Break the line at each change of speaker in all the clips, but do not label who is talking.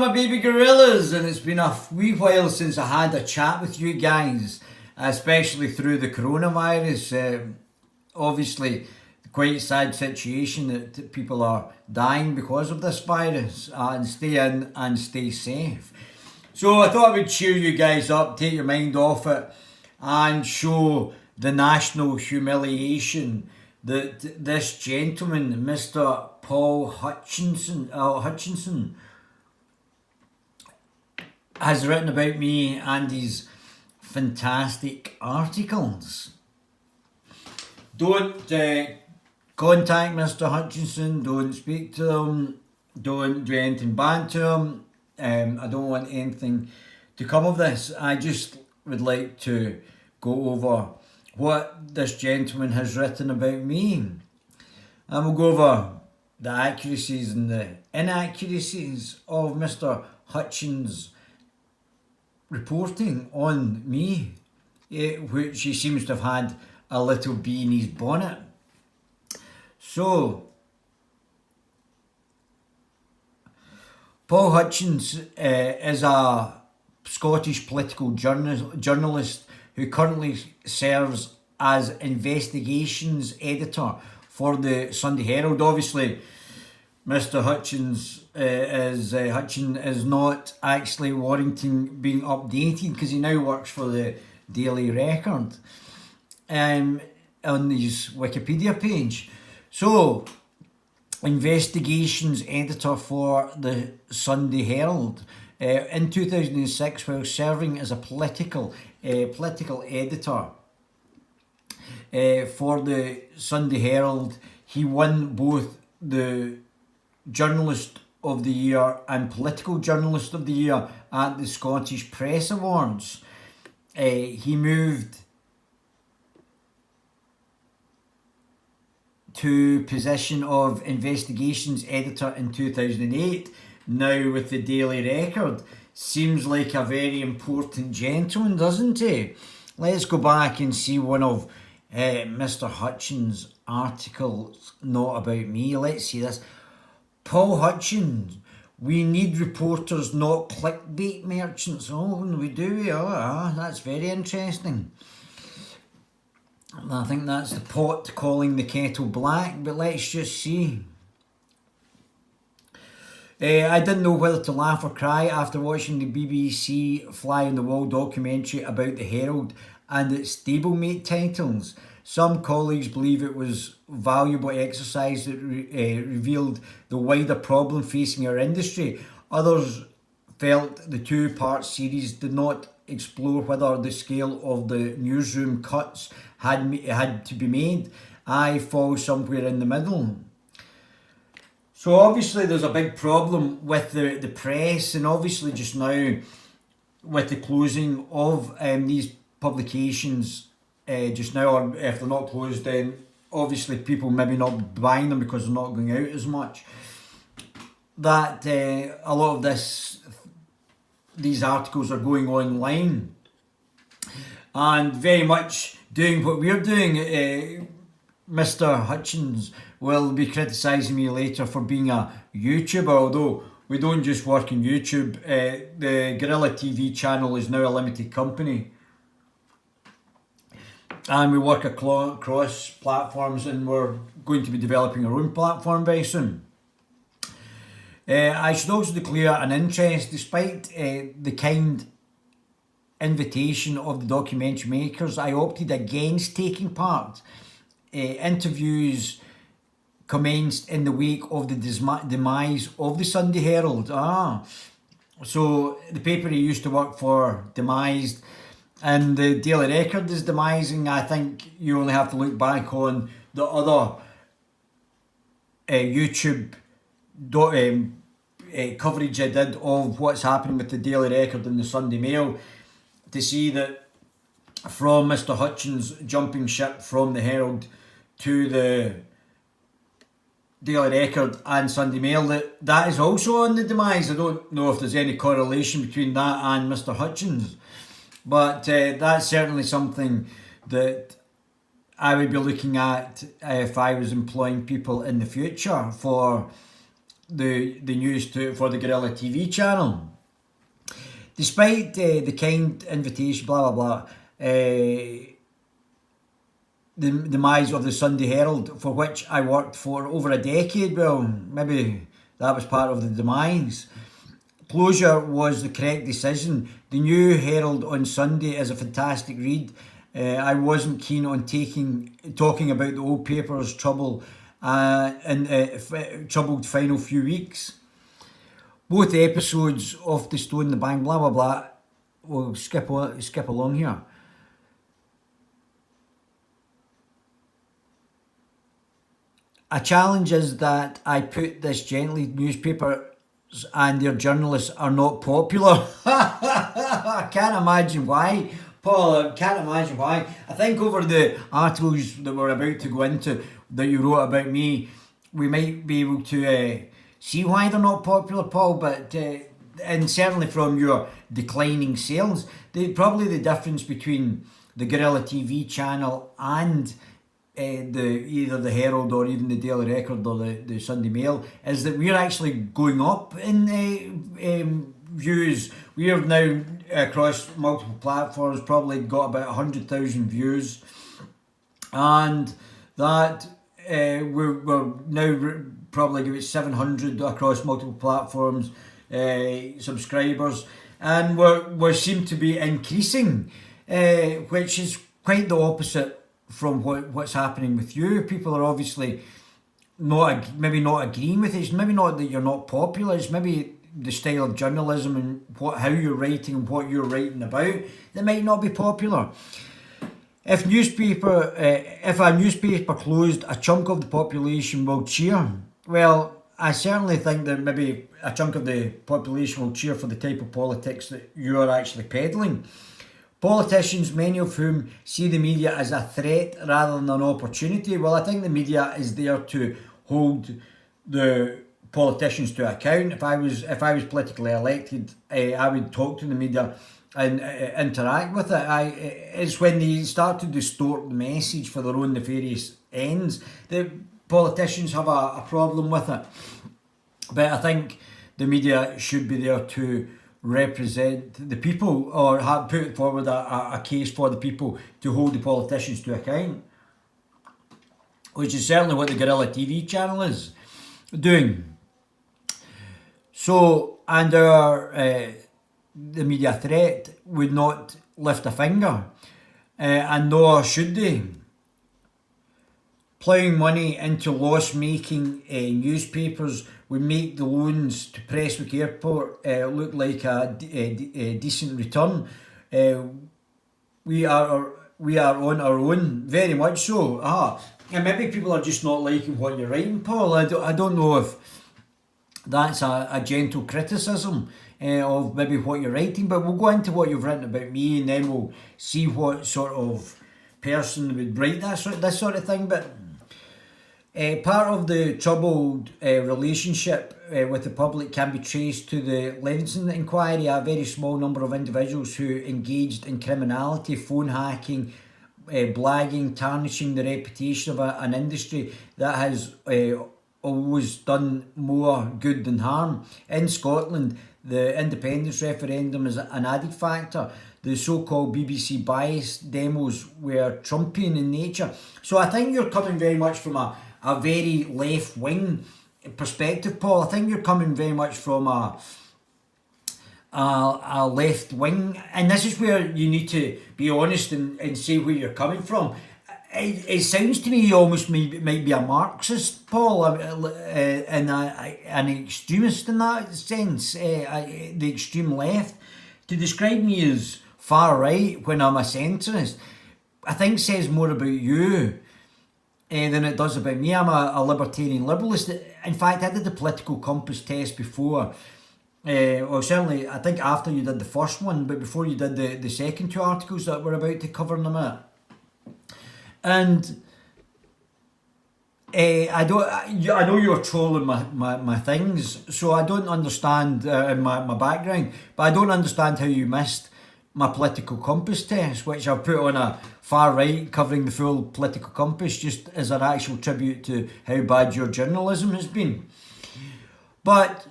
my baby gorillas, and it's been a wee while since I had a chat with you guys, especially through the coronavirus. Obviously, quite a sad situation that people are dying because of this virus, and stay in and stay safe. So I thought I would cheer you guys up, take your mind off it, and show the national humiliation that this gentleman, Mr. Paul Hutcheon, has written about me and his fantastic articles. Don't contact Mr. Hutchinson, don't speak to him, don't do anything bad to him. I don't want anything to come of this. I just would like to go over what this gentleman has written about me. And we'll go over the accuracies and the inaccuracies of Mr. Hutchion's reporting on me, which he seems to have had a little bee in his bonnet. So, Paul Hutcheon is a Scottish political journalist who currently serves as investigations editor for the Sunday Herald. Obviously, Mr. Hutcheon is not actually warranting being updated because he now works for the Daily Record on his Wikipedia page. So, investigations editor for the Sunday Herald. In 2006, while serving as a political editor for the Sunday Herald, he won both the Journalist of the Year and Political Journalist of the Year at the Scottish Press Awards. He moved to position of investigations editor in 2008, now with the Daily Record. Seems like a very important gentleman, doesn't he? Let's go back and see one of Mr. Hutcheon's articles, not about me. Let's see this. Paul Hutcheon, we need reporters, not clickbait merchants. Oh, we do? Oh, that's very interesting. I think that's the pot calling the kettle black, but let's just see. I didn't know whether to laugh or cry after watching the BBC Fly on the Wall documentary about the Herald and its stablemate titles. Some colleagues believe it was valuable exercise that revealed the wider problem facing our industry. Others felt the two-part series did not explore whether the scale of the newsroom cuts had to be made. I fall somewhere in the middle. So obviously there's a big problem with the press, and obviously just now with the closing of these publications just now, or if they're not closed, then obviously people maybe not buying them because they're not going out as much. That a lot of these articles are going online and very much doing what we're doing. Mr. Hutchins will be criticising me later for being a YouTuber, although we don't just work in YouTube. The Guerilla TV channel is now a limited company, and we work across platforms, and we're going to be developing our own platform very soon. I should also declare an interest, despite the kind invitation of the documentary makers. I opted against taking part. Interviews commenced in the wake of the demise of the Sunday Herald. So the paper he used to work for demised, and the Daily Record is demising. I think you only have to look back on the other YouTube coverage I did of what's happening with the Daily Record and the Sunday Mail to see that from Mr. Hutcheon's jumping ship from the Herald to the Daily Record and Sunday Mail, that is also on the demise. I don't know if there's any correlation between that and Mr. Hutcheon's, but that's certainly something that I would be looking at if I was employing people in the future for the news for the Guerilla TV channel. Despite the kind invitation, blah blah blah, the demise of the Sunday Herald, for which I worked for over a decade, well, maybe that was part of the demise. Closure was the correct decision. The new Herald on Sunday is a fantastic read. I wasn't keen on talking about the old paper's troubled final few weeks. Both episodes of The Stone, The Bang, blah blah blah. We'll skip along here. A challenge is that I put this gently. Newspapers and their journalists are not popular. I can't imagine why, Paul. I can't imagine why. I think over the articles that we're about to go into that you wrote about me, we might be able to see why they're not popular, Paul. But and certainly from your declining sales, probably the difference between the Guerilla TV channel and either the Herald or even the Daily Record or the Sunday Mail is that we're actually going up in views. We have now across multiple platforms probably got about 100,000 views, and that we're now probably about 700 across multiple platforms subscribers, and we seem to be increasing, which is quite the opposite from what's happening with you. People are obviously maybe not agreeing with it. It's maybe not that you're not popular, it's maybe the style of journalism and how you're writing and what you're writing about that might not be popular. If a newspaper closed, a chunk of the population will cheer. Well, I certainly think that maybe a chunk of the population will cheer for the type of politics that you are actually peddling. Politicians, many of whom see the media as a threat rather than an opportunity. Well, I think the media is there to hold the politicians to account. If I was politically elected, I would talk to the media and interact with it. It's when they start to distort the message for their own nefarious ends that politicians have a problem with it. But I think the media should be there to represent the people, or put forward a case for the people to hold the politicians to account, which is certainly what the Guerilla TV channel is doing. So, and the media threat would not lift a finger, and nor should they. Ploughing money into loss-making newspapers would make the loans to Prestwick Airport look like a decent return. We are on our own, very much so. And maybe people are just not liking what you're writing, Paul. I don't know if that's a gentle criticism of maybe what you're writing, but we'll go into what you've written about me, and then we'll see what sort of person would write this sort of thing. But part of the troubled relationship with the public can be traced to the Levinson inquiry. A very small number of individuals who engaged in criminality, phone hacking, blagging, tarnishing the reputation of an industry that has always done more good than harm. In Scotland, the independence referendum is an added factor. The so-called BBC bias demos were Trumpian in nature. So I think you're coming very much from a very left-wing perspective, Paul. I think you're coming very much from a left-wing, and this is where you need to be honest and say where you're coming from. It sounds to me you almost might be a Marxist, Paul, and an extremist in that sense, the extreme left. To describe me as far right when I'm a centrist, I think says more about you than it does about me. I'm a libertarian liberalist. In fact, I did the political compass test before, or certainly I think after you did the first one, but before you did the second two articles that we're about to cover in a minute. And I know you're trolling my things, so I don't understand my background, but I don't understand how you missed my political compass test, which I've put on a far right, covering the full political compass, just as an actual tribute to how bad your journalism has been. But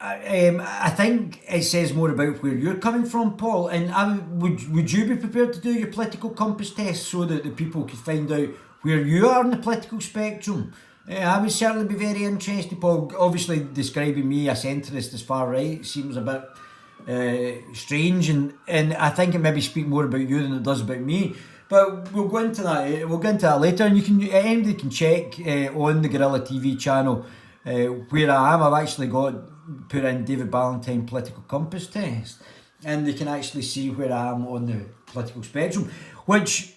I think it says more about where you're coming from, Paul. And would you be prepared to do your political compass test so that the people could find out where you are on the political spectrum? I would certainly be very interested, Paul. Obviously, describing me a centrist as far right seems a bit strange, and I think it maybe speaks more about you than it does about me. But we'll go into that. We'll get into that later, and anybody can check on the Guerilla TV channel where I am. I've actually put in David Ballantyne political compass test, and they can actually see where I am on the political spectrum, which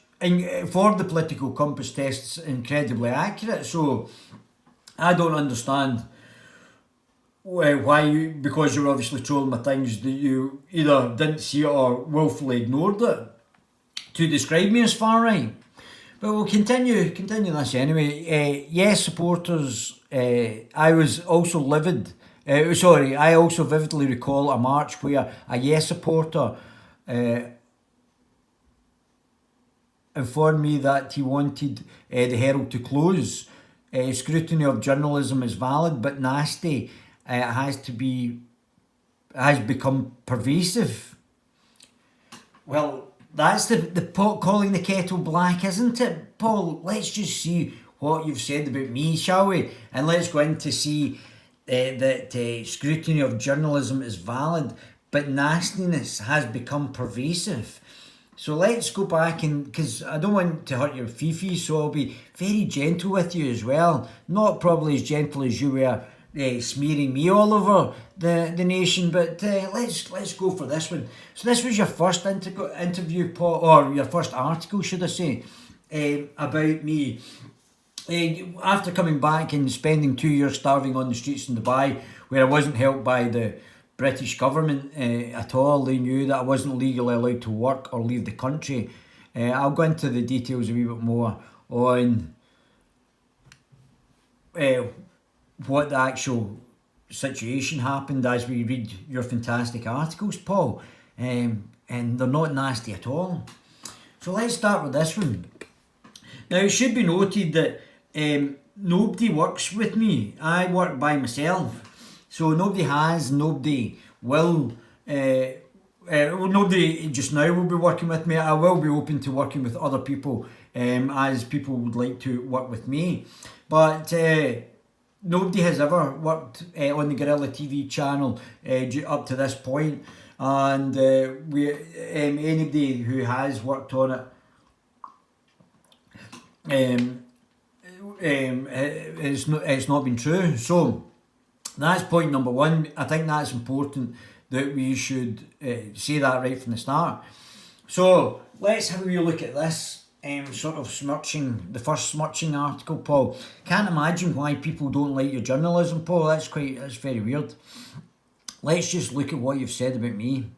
for the political compass test is incredibly accurate. So I don't understand why you, because you're obviously trolling my things, that you either didn't see it or willfully ignored it to describe me as far right. But we'll continue this anyway. Yes, supporters. I was also livid. I also vividly recall a march where a Yes supporter informed me that he wanted the Herald to close. Scrutiny of journalism is valid but nasty. It has become pervasive. Well, that's the pot calling the kettle black, isn't it, Paul? Let's just see what you've said about me, shall we? And let's go in to see that scrutiny of journalism is valid, but nastiness has become pervasive. So let's go back, and because I don't want to hurt your fifi, so I'll be very gentle with you as well. Not probably as gentle as you were smearing me all over the nation, but let's go for this one. So this was your first interview, Paul, or your first article, should I say, about me. After coming back and spending 2 years starving on the streets in Dubai, where I wasn't helped by the British government at all. They knew that I wasn't legally allowed to work or leave the country. I'll go into the details a wee bit more on what the actual situation happened as we read your fantastic articles, Paul. And they're not nasty at all. So let's start with this one. Now, it should be noted that nobody works with me. I work by myself. So nobody will, nobody just now will be working with me. I will be open to working with other people as people would like to work with me. But nobody has ever worked on the Guerilla TV channel up to this point. And anybody who has worked on it, it's not been true. So that's point number one. I think that's important that we should say that right from the start. So let's have a wee look at this sort of the first smirching article, Paul. Can't imagine why people don't like your journalism, Paul. That's very weird. Let's just look at what you've said about me.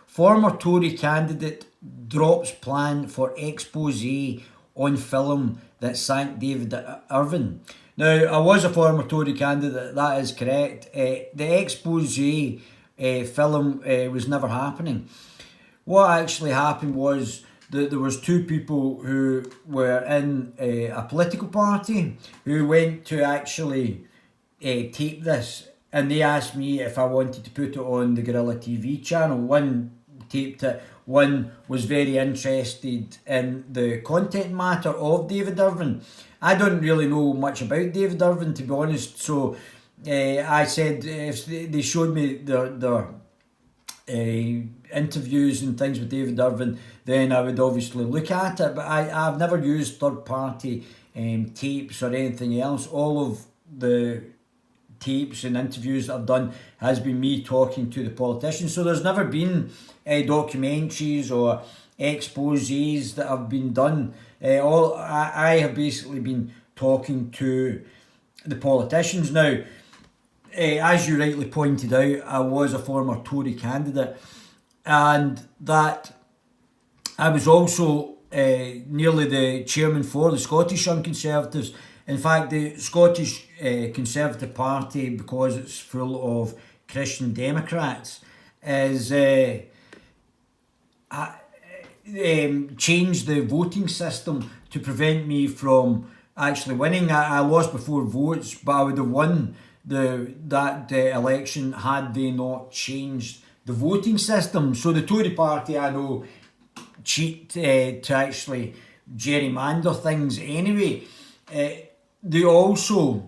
Former Tory candidate drops plan for expose on film that sank David Irvine. Now, I was a former Tory candidate, that is correct. The expose film was never happening. What actually happened was that there was two people who were in a political party who went to actually tape this, and they asked me if I wanted to put it on the Guerilla TV channel. One taped it, one was very interested in the content matter of David Irvine. I don't really know much about David Irvine, to be honest, so I said if they showed me their interviews and things with David Irvine, then I would obviously look at it, but I've never used third-party tapes or anything else. All of the tapes and interviews that I've done has been me talking to the politicians, so there's never been documentaries or exposés that have been done. I have basically been talking to the politicians. Now, as you rightly pointed out, I was a former Tory candidate, and that I was also nearly the chairman for the Scottish Young Conservatives. In fact, the Scottish Conservative Party, because it's full of Christian Democrats, is changed the voting system to prevent me from actually winning. I lost before votes, but I would have won that election had they not changed the voting system. So the Tory party, I know, cheat to actually gerrymander things anyway. They also,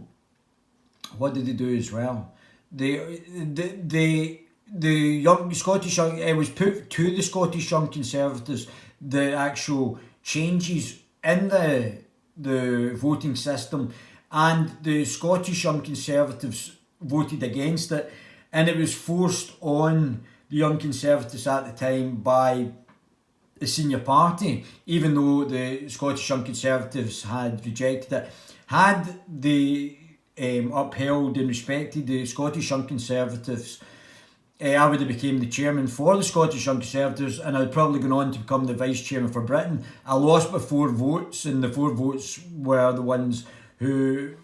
what did they do as well? The young Scottish Young, it was put to the Scottish Young Conservatives the actual changes in the voting system, and the Scottish Young Conservatives voted against it, and it was forced on the Young Conservatives at the time by the senior party, even though the Scottish Young Conservatives had rejected it. Had they upheld and respected the Scottish Young Conservatives, I would have become the chairman for the Scottish Young Conservatives, and I'd probably gone on to become the vice chairman for Britain. I lost by 4 votes, and the 4 votes were the ones who,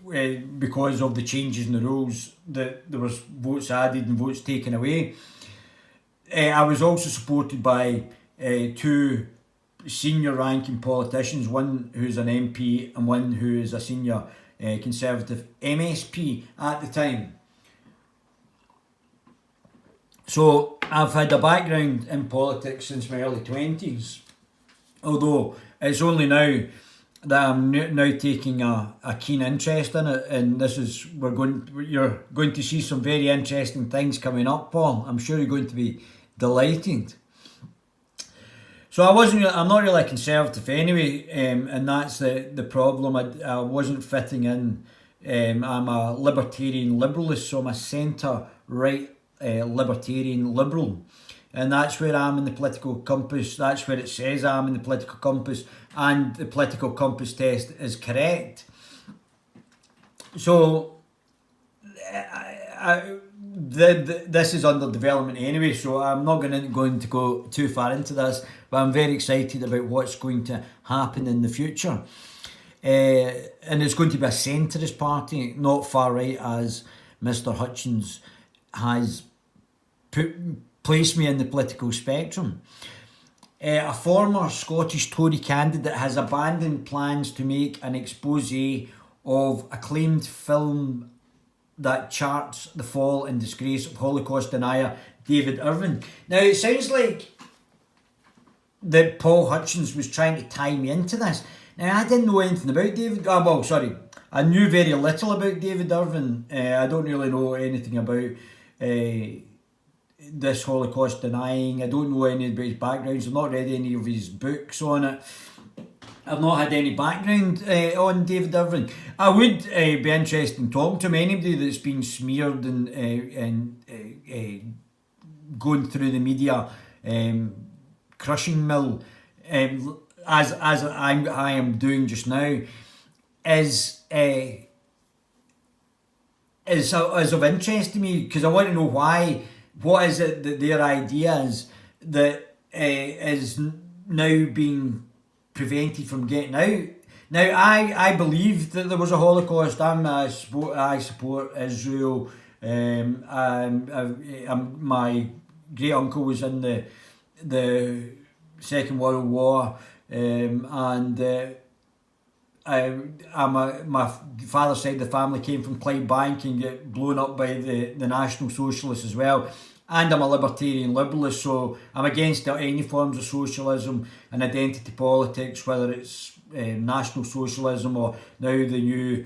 because of the changes in the rules, that there was votes added and votes taken away. I was also supported by 2 senior ranking politicians, one who's an MP and one who is a senior Conservative MSP at the time. So I've had a background in politics since my early 20s, although it's only now that I'm now taking a keen interest in it, and you're going to see some very interesting things coming up, Paul. I'm sure you're going to be delighted. So I'm not really a conservative anyway, and that's the problem. I wasn't fitting in. I'm a libertarian liberalist, so I'm a centre-right libertarian liberal, and that's where I'm in the political compass. That's where it says I'm in the political compass, and the political compass test is correct. So this is under development anyway, so I'm not going to go too far into this, but I'm very excited about what's going to happen in the future. And it's going to be a centrist party, not far right as Mr. Hutcheon has placed me in the political spectrum. A former Scottish Tory candidate has abandoned plans to make an expose of acclaimed film that charts the fall and disgrace of Holocaust denier David Irving. Now, it sounds like that Paul Hutcheon was trying to tie me into this. Now, I didn't know anything about David. I knew very little about David Irving. I don't really know anything about this Holocaust denying. I don't know any about his backgrounds. I've not read any of his books on it. I've not had any background on David Irving. I would be interested in talking to him. Anybody that's been smeared and going through the media, crushing mill, as I am doing just now, is of interest to me, because I want to know why. What is it that their idea is that is now being prevented from getting out? Now, I believe that there was a Holocaust. I support Israel. My great uncle was in the Second World War, and my father's side of the family came from Clydebank and get blown up by the National Socialists as well. And I'm a libertarian liberalist, so I'm against any forms of socialism and identity politics, whether it's National Socialism or now the new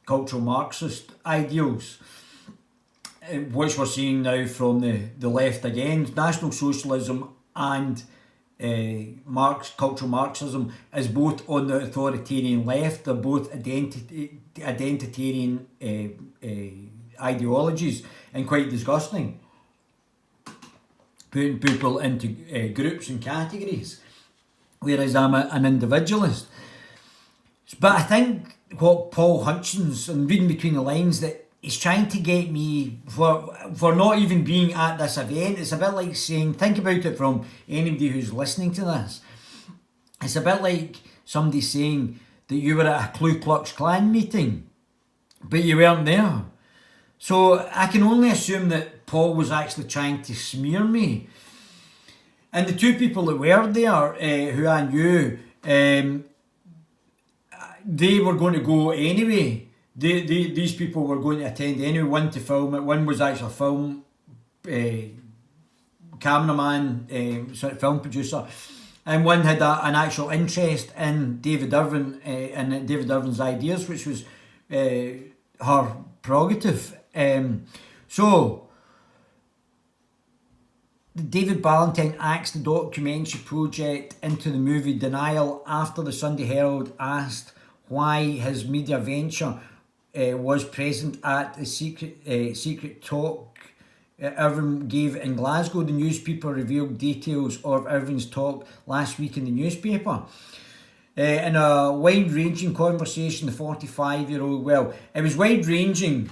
cultural Marxist ideals, which we're seeing now from the left again. National Socialism and cultural Marxism is both on the authoritarian left. They're both identitarian ideologies, and quite disgusting, putting people into groups and categories, whereas I'm an individualist. But I think what Paul Hutcheon, and reading between the lines, that he's trying to get me for not even being at this event. It's a bit like saying, think about it from anybody who's listening to this. It's a bit like somebody saying that you were at a Ku Klux Klan meeting, but you weren't there. So I can only assume that Paul was actually trying to smear me. And the 2 people that were there, who I knew, they were going to go anyway. these people were going to attend anyway. One to film it. One was actually a film cameraman, film producer, and one had an actual interest in David Irvin and David Irvin's ideas, which was her prerogative. So David Ballantyne axed the documentary project into the movie denial after the Sunday Herald asked why his media venture was present at the secret talk Irvin gave in Glasgow. The newspaper revealed details of Irvin's talk last week in the newspaper. In a wide-ranging conversation, the 45-year-old, well, it was wide-ranging.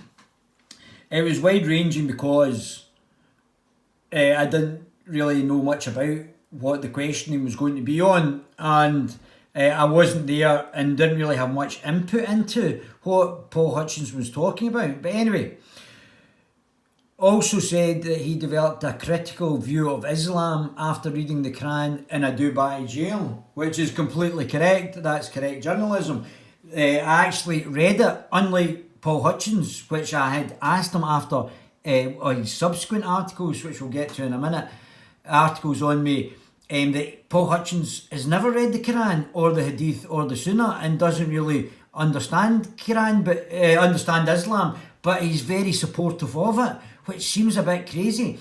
It was wide-ranging because I didn't really know much about what the questioning was going to be on, and I wasn't there and didn't really have much input into what Paul Hutcheon was talking about. But anyway, also said that he developed a critical view of Islam after reading the Quran in a Dubai jail, which is completely correct. That's correct journalism. I actually read it, unlike Paul Hutcheon, which I had asked him after his subsequent articles, which we'll get to in a minute, articles on me, that Paul Hutcheon has never read the Quran or the Hadith or the Sunnah and doesn't really understand Quran, but understand Islam, but he's very supportive of it, which seems a bit crazy.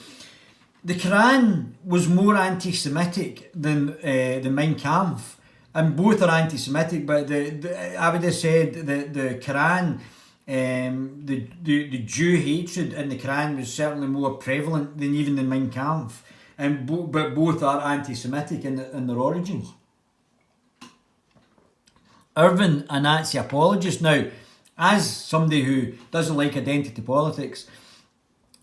The Quran was more anti-Semitic than the Mein Kampf, and both are anti-Semitic, but I would have said that the Quran, the Jew hatred in the Quran was certainly more prevalent than even the Mein Kampf, but both are anti-Semitic in their origins. Irvin, a Nazi apologist. Now, as somebody who doesn't like identity politics,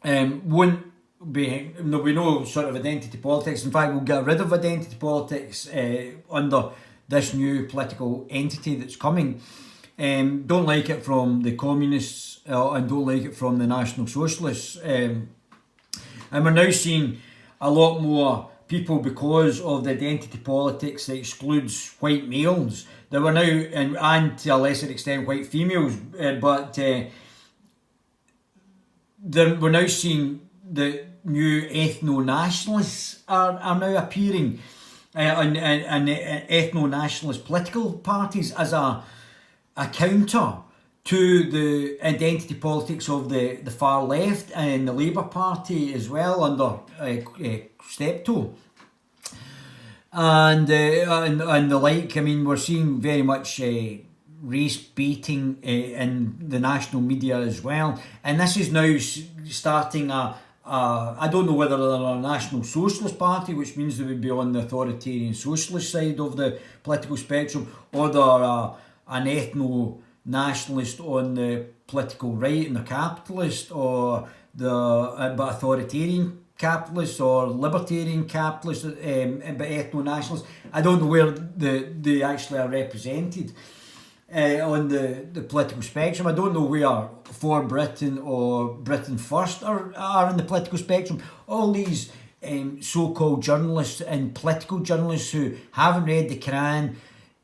won't be, we know sort of identity politics. In fact, we'll get rid of identity politics under this new political entity that's coming. Don't like it from the communists and don't like it from the National Socialists. And we're now seeing a lot more people, because of the identity politics that excludes white males, that we're now, and to a lesser extent white females, but we're now seeing the new ethno-nationalists are now appearing, and ethno-nationalist political parties as a counter to the identity politics of the far left and the Labour Party as well under Steptoe and the like. I mean, we're seeing very much race baiting in the national media as well, and this is now starting I don't know whether they're a National Socialist Party, which means they would be on the authoritarian socialist side of the political spectrum, or they're an ethno-nationalist on the political right and the capitalist, or but authoritarian capitalist or libertarian capitalist, but ethno-nationalist. I don't know where they actually are represented on the political spectrum. I don't know where For Britain or Britain First are in the political spectrum. All these so-called journalists and political journalists who haven't read the Quran,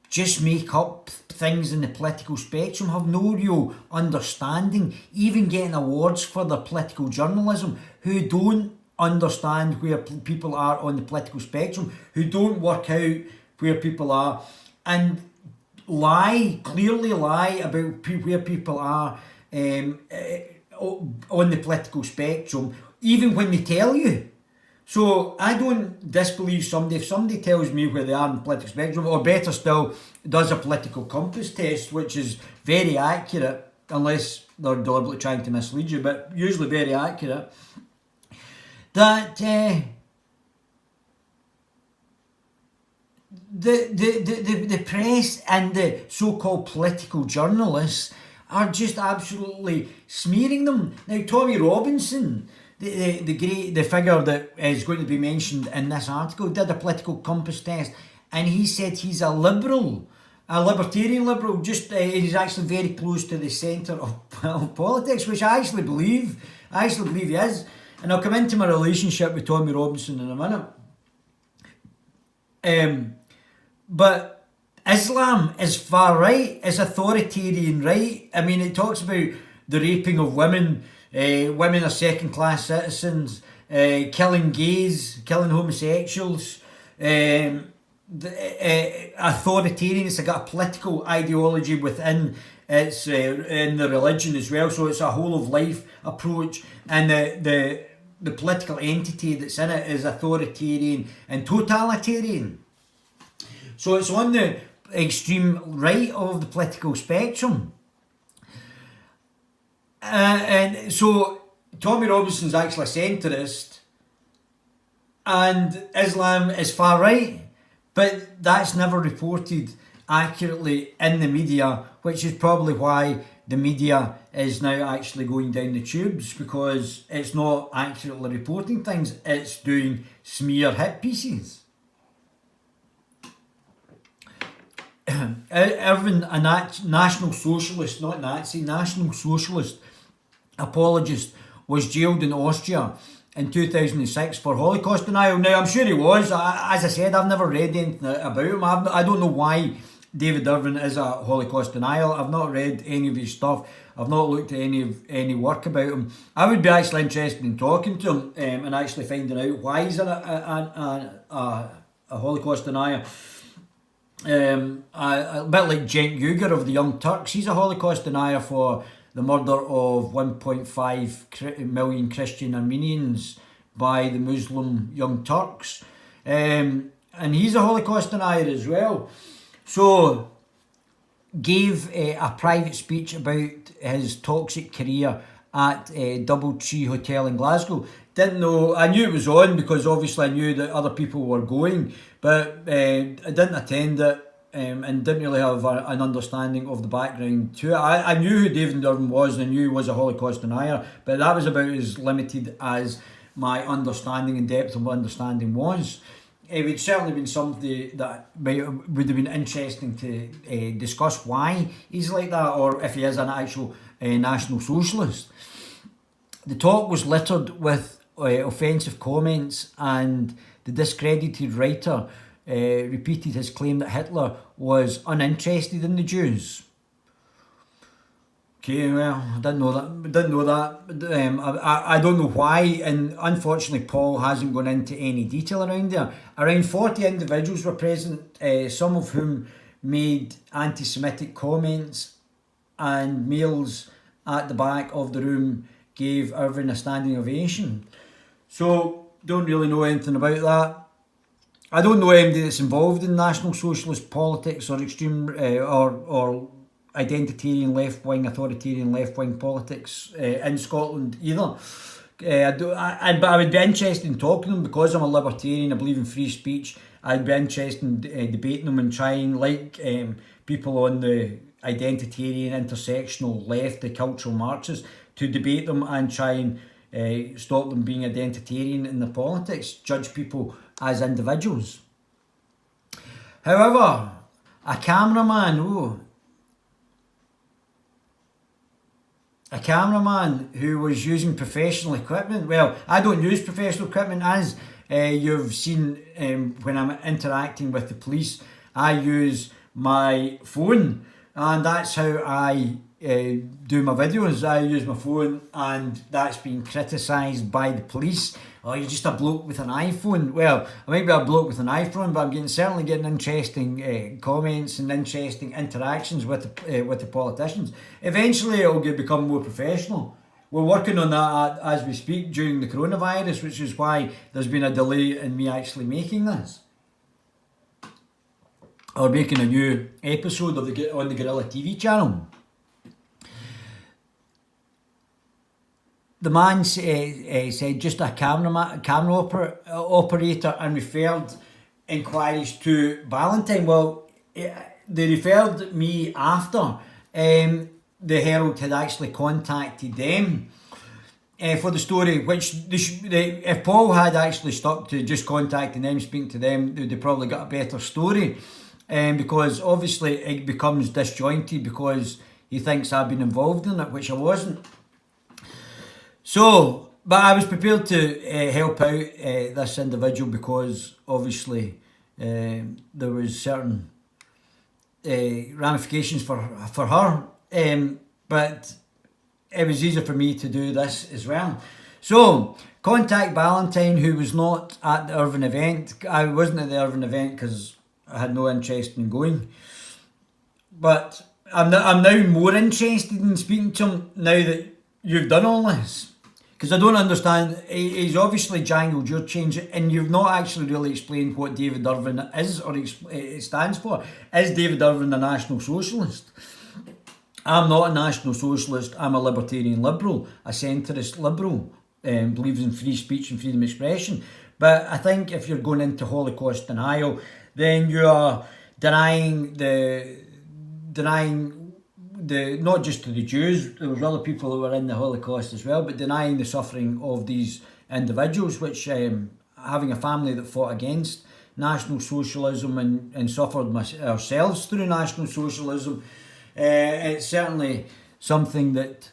just make up things in the political spectrum, have no real understanding, even getting awards for their political journalism, who don't understand where people are on the political spectrum, who don't work out where people are, and clearly lie about where people are on the political spectrum, even when they tell you. So I don't disbelieve somebody if somebody tells me where they are in the political spectrum, or better still, does a political compass test, which is very accurate, unless they're deliberately trying to mislead you, but usually very accurate, that the press and the so-called political journalists are just absolutely smearing them. Now, Tommy Robinson, the figure that is going to be mentioned in this article, did a political compass test, and he said he's a liberal, a libertarian liberal. He's actually very close to the centre of politics, which I actually believe. He is, and I'll come into my relationship with Tommy Robinson in a minute. But Islam is far right, is authoritarian right. I mean, it talks about the raping of women, women are second class citizens, killing gays, killing homosexuals. Authoritarian, it's got a political ideology within it's in the religion as well, so it's a whole of life approach, and the political entity that's in it is authoritarian and totalitarian. So it's on the extreme right of the political spectrum. And so Tommy Robinson's actually a centrist and Islam is far right, but that's never reported accurately in the media, which is probably why the media is now actually going down the tubes, because it's not accurately reporting things, it's doing smear hit pieces. Irvin, a National Socialist, not Nazi, National Socialist apologist, was jailed in Austria in 2006 for Holocaust denial. Now, I'm sure he was. As I said, I've never read anything about him. I don't know why David Irvin is a Holocaust denial. I've not read any of his stuff. I've not looked at any work about him. I would be actually interested in talking to him and actually finding out why he's a Holocaust denier. A bit like Cenk Uygur of the Young Turks. He's a Holocaust denier for the murder of 1.5 million Christian Armenians by the Muslim Young Turks. And he's a Holocaust denier as well. So, gave a private speech about his toxic career at Doubletree Hotel in Glasgow. Didn't know, I knew it was on because obviously I knew that other people were going, but I didn't attend it. And didn't really have an understanding of the background to it. I knew who David Irvin was and I knew he was a Holocaust denier, but that was about as limited as my understanding and depth of understanding was. It would certainly been something that would have been interesting to discuss why he's like that, or if he is an actual National Socialist. The talk was littered with offensive comments, and the discredited writer repeated his claim that Hitler was uninterested in the Jews. Okay, well, I didn't know that. I don't know why, and unfortunately Paul hasn't gone into any detail around there. Around 40 individuals were present, some of whom made anti-Semitic comments, and males at the back of the room gave Irvin a standing ovation. So, don't really know anything about that. I don't know anybody that's involved in National Socialist politics or extreme or identitarian left-wing, authoritarian left-wing politics in Scotland either. But I would be interested in talking to them because I'm a libertarian. I believe in free speech. I'd be interested in debating them and trying, like people on the identitarian intersectional left, the cultural Marxists, to debate them and try and stop them being identitarian in their politics, judge people as individuals. However, a cameraman who was using professional equipment. Well, I don't use professional equipment, as you've seen when I'm interacting with the police. I use my phone, and that's how I do my videos. I use my phone, and that's been criticised by the police. Oh, you're just a bloke with an iPhone. Well, I might be a bloke with an iPhone, but I'm certainly getting interesting comments and interesting interactions with the politicians. Eventually, it'll become more professional. We're working on that as we speak during the coronavirus, which is why there's been a delay in me actually making this. Or making a new episode of on the Guerilla TV channel. The man said just a camera operator, and referred inquiries to Ballantyne. Well, they referred me after the Herald had actually contacted them for the story, which if Paul had actually stuck to just contacting them, speaking to them, they'd probably got a better story. Because obviously it becomes disjointed because he thinks I've been involved in it, which I wasn't. So, but I was prepared to help out this individual because obviously there was certain ramifications for her, but it was easier for me to do this as well. So, contact Valentine, who was not at the Irvine event. I wasn't at the Irvine event because I had no interest in going. But I'm now more interested in speaking to him now that you've done all this. Because I don't understand, he's obviously jangled your change, and you've not actually really explained what David Irvine is or it stands for. Is David Irvine a National Socialist? I'm not a National Socialist, I'm a libertarian liberal, a centrist liberal, believes in free speech and freedom of expression. But I think if you're going into Holocaust denial, then you are denying the not just to the Jews, there was other people who were in the Holocaust as well, but denying the suffering of these individuals, which having a family that fought against National Socialism and suffered ourselves through National Socialism, it's certainly something that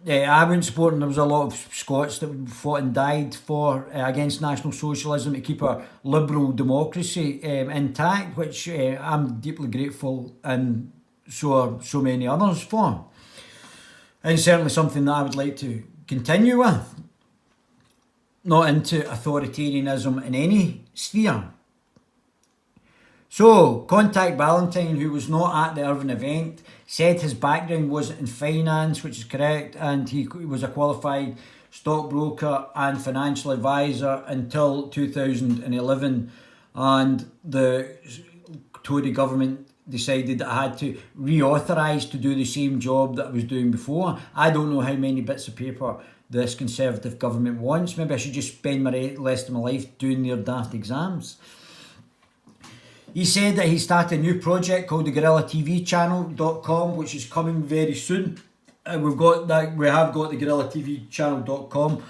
I wouldn't support, and there was a lot of Scots that fought and died for against National Socialism to keep our liberal democracy intact, which I'm deeply grateful and so are so many others for. And certainly something that I would like to continue with. Not into authoritarianism in any sphere. So, Contact Valentine, who was not at the Irvine event, said his background was in finance, which is correct, and he was a qualified stockbroker and financial advisor until 2011, and the Tory government decided that I had to reauthorise to do the same job that I was doing before. I don't know how many bits of paper this Conservative government wants. Maybe I should just spend the rest of my life doing their daft exams. He said that he started a new project called the guerillatvchannel.com, which is coming very soon. We have got the guerillatvchannel.com,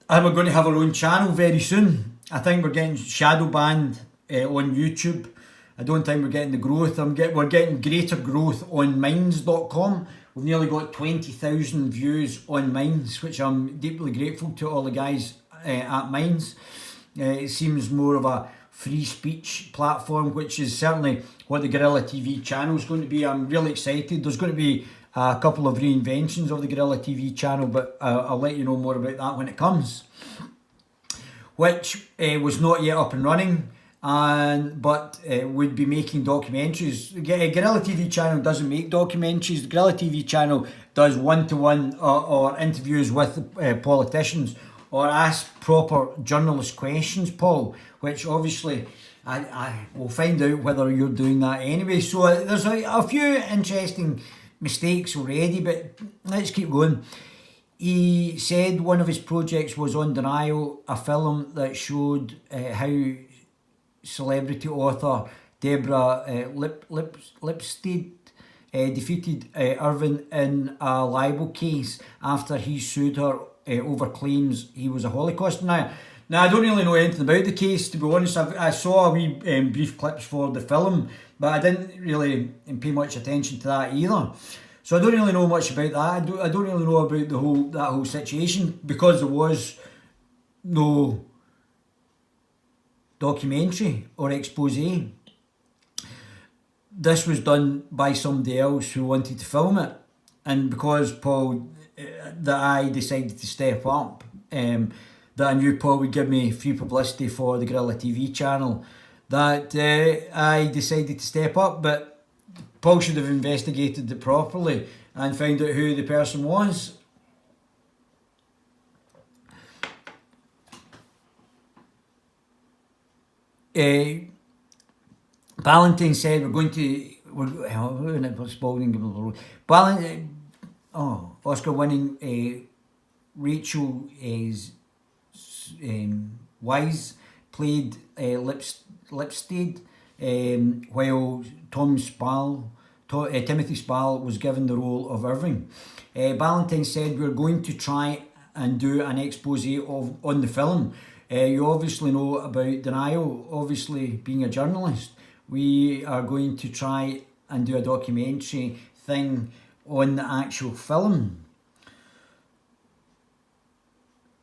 and we're going to have our own channel very soon. I think we're getting shadow banned on YouTube. I don't think we're getting the growth. We're getting greater growth on minds.com. We've nearly got 20,000 views on Minds, which I'm deeply grateful to all the guys at Minds. It seems more of a free speech platform, which is certainly what the Guerilla TV channel is going to be. I'm really excited. There's going to be a couple of reinventions of the Guerilla TV channel, but I'll let you know more about that when it comes. Which was not yet up and running, but would be making documentaries. Guerilla TV channel doesn't make documentaries. The Guerilla TV channel does one-to-one or interviews with politicians, or ask proper journalist questions, Paul, which obviously I will find out whether you're doing that anyway. So there's a few interesting mistakes already, but let's keep going. He said one of his projects was On Denial, a film that showed how celebrity author Deborah Lipstead defeated Irvine in a libel case after he sued her over claims he was a Holocaust denier. Now, I don't really know anything about the case, to be honest. I saw a wee brief clips for the film, but I didn't really pay much attention to that either. So I don't really know much about that. I don't really know about that whole situation, because there was no documentary or expose. This was done by somebody else who wanted to film it, and because Paul, that I decided to step up, that I knew Paul would give me free publicity for the Guerilla TV channel, that I decided to step up. But Paul should have investigated it properly and found out who the person was. Valentine said Oscar winning Rachel Wise played Lipstead, while Timothy Spall was given the role of Irving. Valentine said, "We're going to try and do an expose on the film. You obviously know about Denial, obviously being a journalist. We are going to try and do a documentary thing on the actual film,"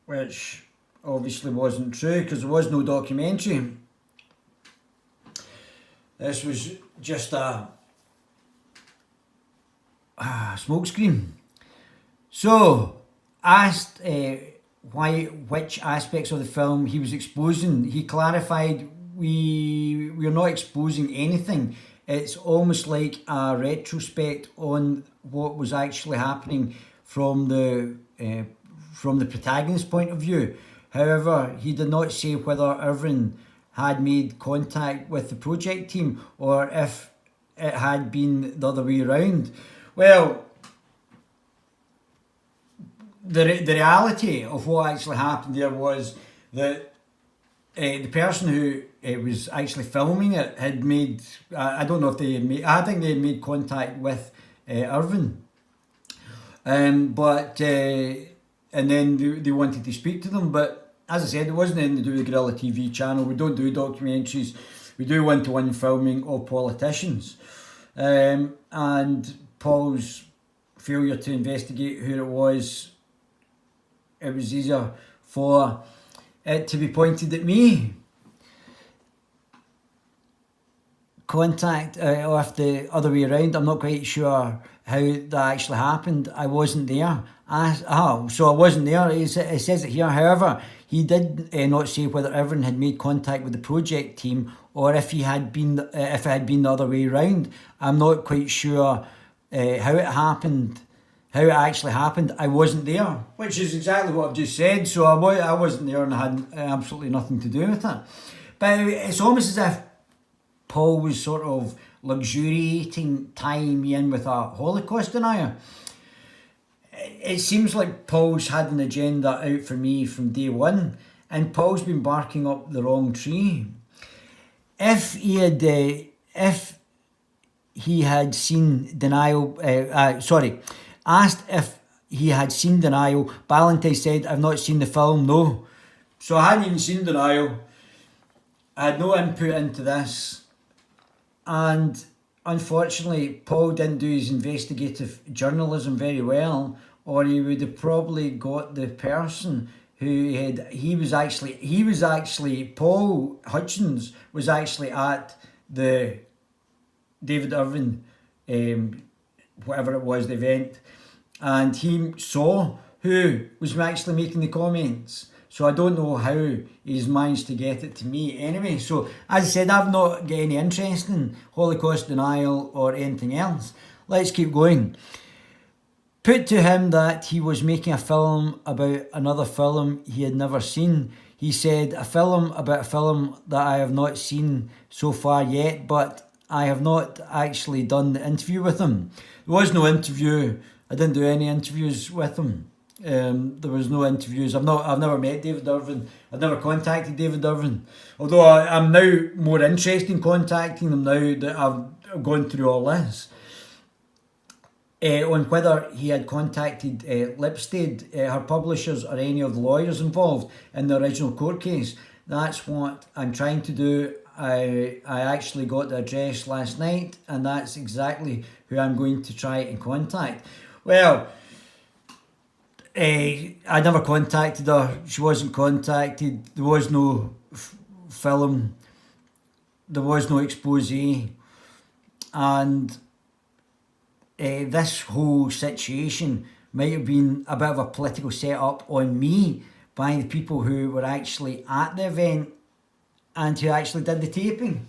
which obviously wasn't true, because there was no documentary. This was just a smokescreen. So, asked which aspects of the film he was exposing, he clarified, we're not exposing anything. It's almost like a retrospect on what was actually happening from the protagonist's point of view. However, he did not say whether Irvin had made contact with the project team or if it had been the other way around. Well, the reality of what actually happened there was that the person who was actually filming it had made, I don't know if they had made, I think they had made contact with Irvin. But and then they wanted to speak to them, but as I said, it wasn't anything to do with the Guerilla TV channel. We don't do documentaries. We do one-to-one filming of politicians. And Paul's failure to investigate who it was easier for it to be pointed at me. Contact, or if the other way around, I'm not quite sure how that actually happened. I wasn't there. So I wasn't there. It says it here. However, he did not say whether Irvin had made contact with the project team or if he had been, if it had been the other way around. I'm not quite sure how it happened. How it actually happened. I wasn't there, which is exactly what I've just said. So I wasn't there and I had absolutely nothing to do with it. But it's almost as if Paul was sort of luxuriating tying me in with a Holocaust denier. It seems like Paul's had an agenda out for me from day one, and Paul's been barking up the wrong tree. If he had seen denial, asked if he had seen Denial, Ballantyne said, "I've not seen the film, no." So I hadn't even seen Denial. I had no input into this. And unfortunately, Paul didn't do his investigative journalism very well, or he would have probably got the person who he was actually Paul Hutcheon was actually at the David Irvin, whatever it was, the event, and he saw who was actually making the comments. So I don't know how he's managed to get it to me anyway. So as I said, I've not got any interest in Holocaust denial or anything else. Let's keep going. Put to him that he was making a film about another film he had never seen. He said, "A film about a film that I have not seen so far yet, but I have not actually done the interview with him." There was no interview. I didn't do any interviews with him. There was no interviews. I've never met David Irvin. I've never contacted David Irvin. Although I'm now more interested in contacting him now that I've gone through all this. On whether he had contacted Lipstead, her publishers, or any of the lawyers involved in the original court case. That's what I'm trying to do. I actually got the address last night, and that's exactly who I'm going to try and contact. Well, I never contacted her. She wasn't contacted. There was no film. There was no expose. And this whole situation might have been a bit of a political setup on me by the people who were actually at the event and who actually did the taping.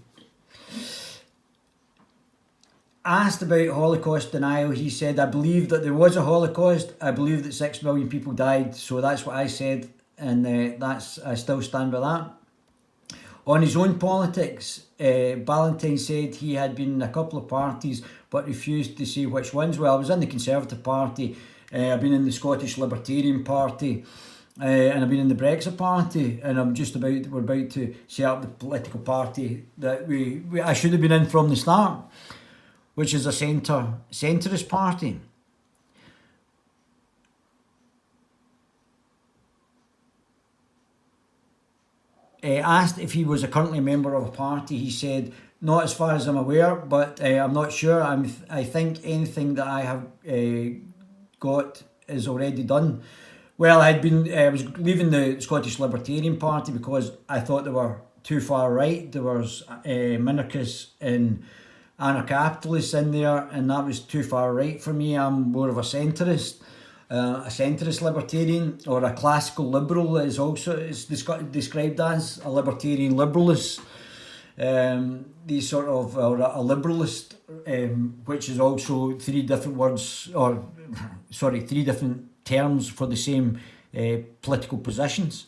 Asked about Holocaust denial, he said, "I believe that there was a Holocaust. I believe that 6 million people died." So that's what I said, and I still stand by that. On his own politics, Ballantyne said he had been in a couple of parties but refused to say which ones. Well, I was in the Conservative Party, I've been in the Scottish Libertarian Party, and I've been in the Brexit Party, and we're about to set up the political party that I should have been in from the start, which is a centrist party. Asked if he was currently a member of a party, he said, "Not as far as I'm aware, but I'm not sure. I think anything that I have got is already done." Well, I was leaving the Scottish Libertarian Party because I thought they were too far right. There was minarchists in anarcho-capitalists in there, and that was too far right for me. I'm more of a centrist libertarian, or a classical liberal is also is described as a libertarian liberalist. These sort of, or a liberalist, which is also three different words, or sorry, three different terms for the same political positions.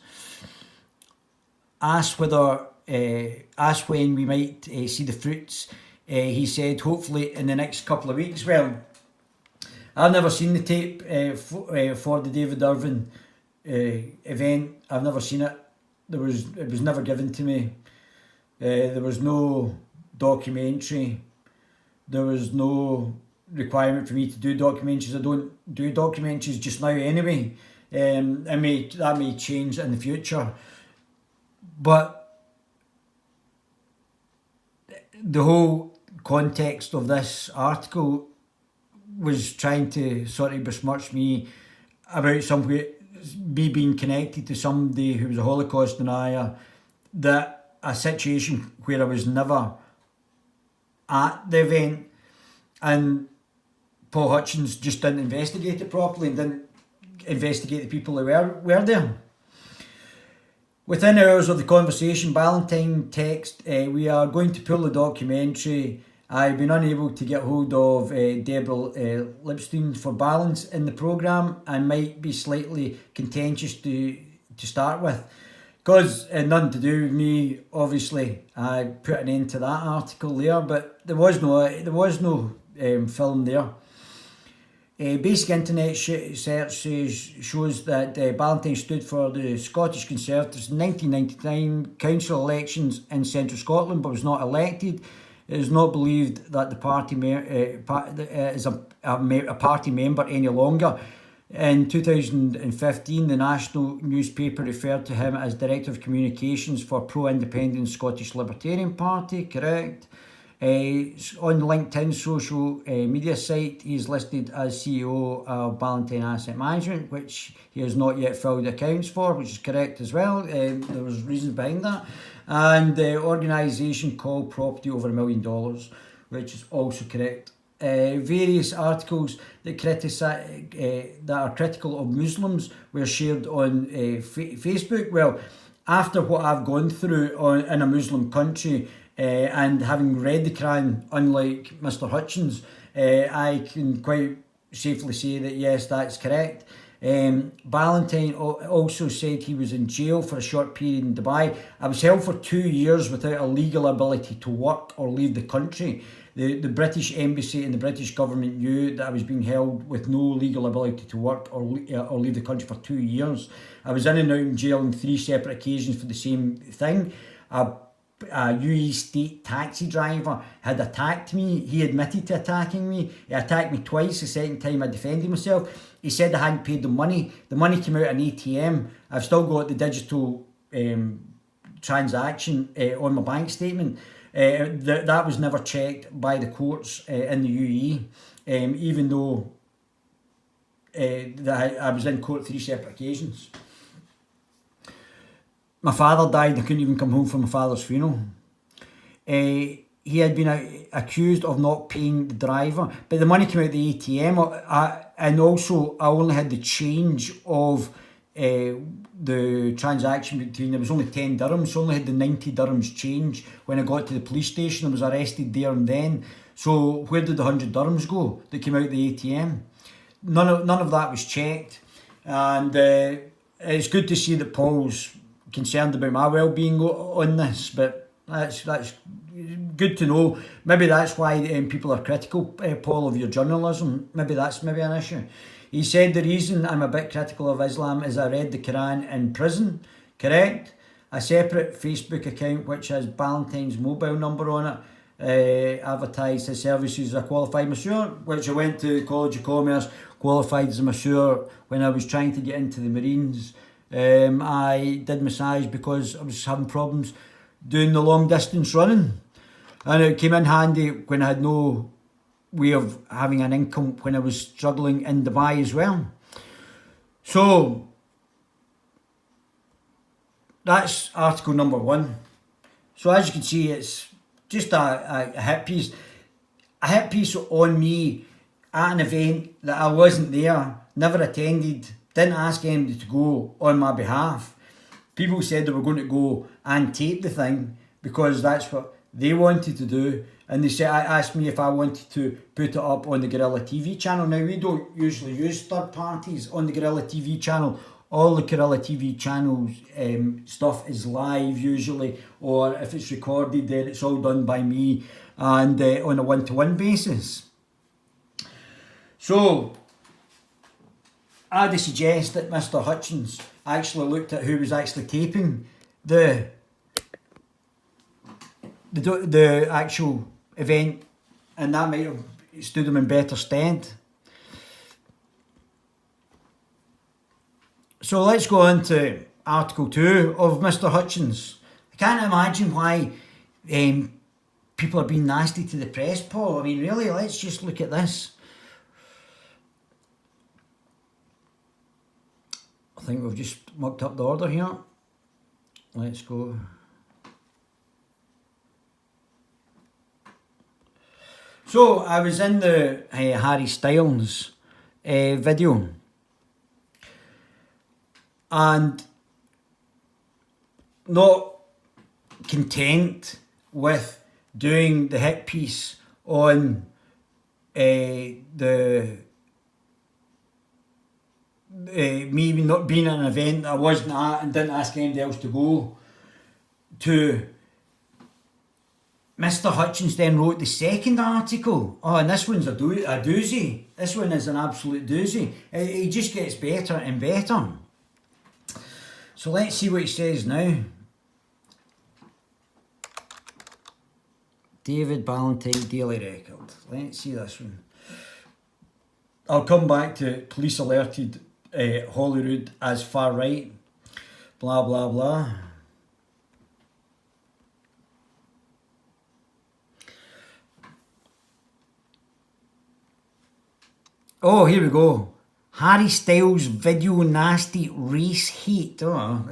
Asked when we might see the fruits, he said hopefully in the next couple of weeks. Well, I've never seen the tape for the David Irving event. I've never seen it. It was never given to me. There was no documentary. There was no requirement for me to do documentaries. I don't do documentaries just now anyway. That may change in the future. But the whole context of this article was trying to sort of besmirch me about me being connected to somebody who was a Holocaust denier, that a situation where I was never at the event, and Paul Hutcheon just didn't investigate it properly and didn't investigate the people who were there. Within hours of the conversation, Ballantyne text, we are going to pull the documentary. I've been unable to get hold of Deborah Lipstein for balance in the programme, and might be slightly contentious to start with. Because nothing to do with me, obviously, I put an end to that article there, but there was no film there. Basic internet search shows that Ballantyne stood for the Scottish Conservatives in 1999 council elections in Central Scotland, but was not elected. It is not believed that the party is a party member any longer. In 2015, the national newspaper referred to him as Director of Communications for Pro-Independent Scottish Libertarian Party, correct? On the LinkedIn social media site, he is listed as CEO of Ballantyne Asset Management, which he has not yet filled accounts for, which is correct as well. There was reasons behind that. And the organisation called property over $1 million, which is also correct. Various articles that are critical of Muslims were shared on Facebook. Well, after what I've gone through in a Muslim country, and having read the Quran, unlike Mr. Hutcheon, I can quite safely say that yes, that's correct. Ballantyne also said he was in jail for a short period in Dubai. I was held for 2 years without a legal ability to work or leave the country. The British Embassy and the British government knew that I was being held with no legal ability to work or leave the country for 2 years. I was in and out in jail on 3 separate occasions for the same thing. A UAE state taxi driver had attacked me. He admitted to attacking me. He attacked me twice. The second time I defended myself. He said I hadn't paid the money. The money came out of an ATM. I've still got the digital transaction on my bank statement. That was never checked by the courts in the UAE, even though I was in court 3 separate occasions. My father died. I couldn't even come home for my father's funeral. He had been accused of not paying the driver, but the money came out of the ATM, and also I only had the change of the transaction between, there was only 10 dirhams, so I only had the 90 dirhams change when I got to the police station. I was arrested there and then. So where did the 100 dirhams go that came out of the ATM? None of that was checked, and it's good to see that Paul's concerned about my well-being on this, but that's good to know. Maybe that's why people are critical, Paul, of your journalism. Maybe that's an issue. He said the reason I'm a bit critical of Islam is I read the Quran in prison, correct? A separate Facebook account which has Ballantyne's mobile number on it advertised his services as a qualified masseur, which I went to the College of Commerce, qualified as a masseur when I was trying to get into the Marines. I did massage because I was having problems doing the long distance running, and it came in handy when I had no way of having an income when I was struggling in Dubai as well. So that's article number 1. So as you can see, it's just a hit piece. a hit piece on me at an event that I wasn't there, never attended, didn't ask anybody to go on my behalf. People said they were going to go and tape the thing because that's what they wanted to do. And they said, asked me if I wanted to put it up on the Guerilla TV channel. Now, we don't usually use third parties on the Guerilla TV channel. All the Guerilla TV channels stuff is live usually, or if it's recorded, then it's all done by me and on a one-to-one basis. So I'd suggest that Mr. Hutcheon actually looked at who was actually taping the actual event, and that might have stood him in better stead. So let's go on to Article 2 of Mr. Hutcheon. I can't imagine why people are being nasty to the press, Paul. I mean, really, let's just look at this. I think we've just mucked up the order here. Let's go. So I was in the Harry Styles video, and not content with doing the hit piece on me not being at an event that I wasn't at and didn't ask anybody else to go to. Mr. Hutcheon then wrote the second article. Oh, and this one's a doozy. This one is an absolute doozy. It just gets better and better. So let's see what he says now. David Ballantyne Daily Record. Let's see this one. I'll come back to police alerted Holyrood as far right. Blah, blah, blah. Oh, here we go. Harry Styles video nasty race hate. Oh,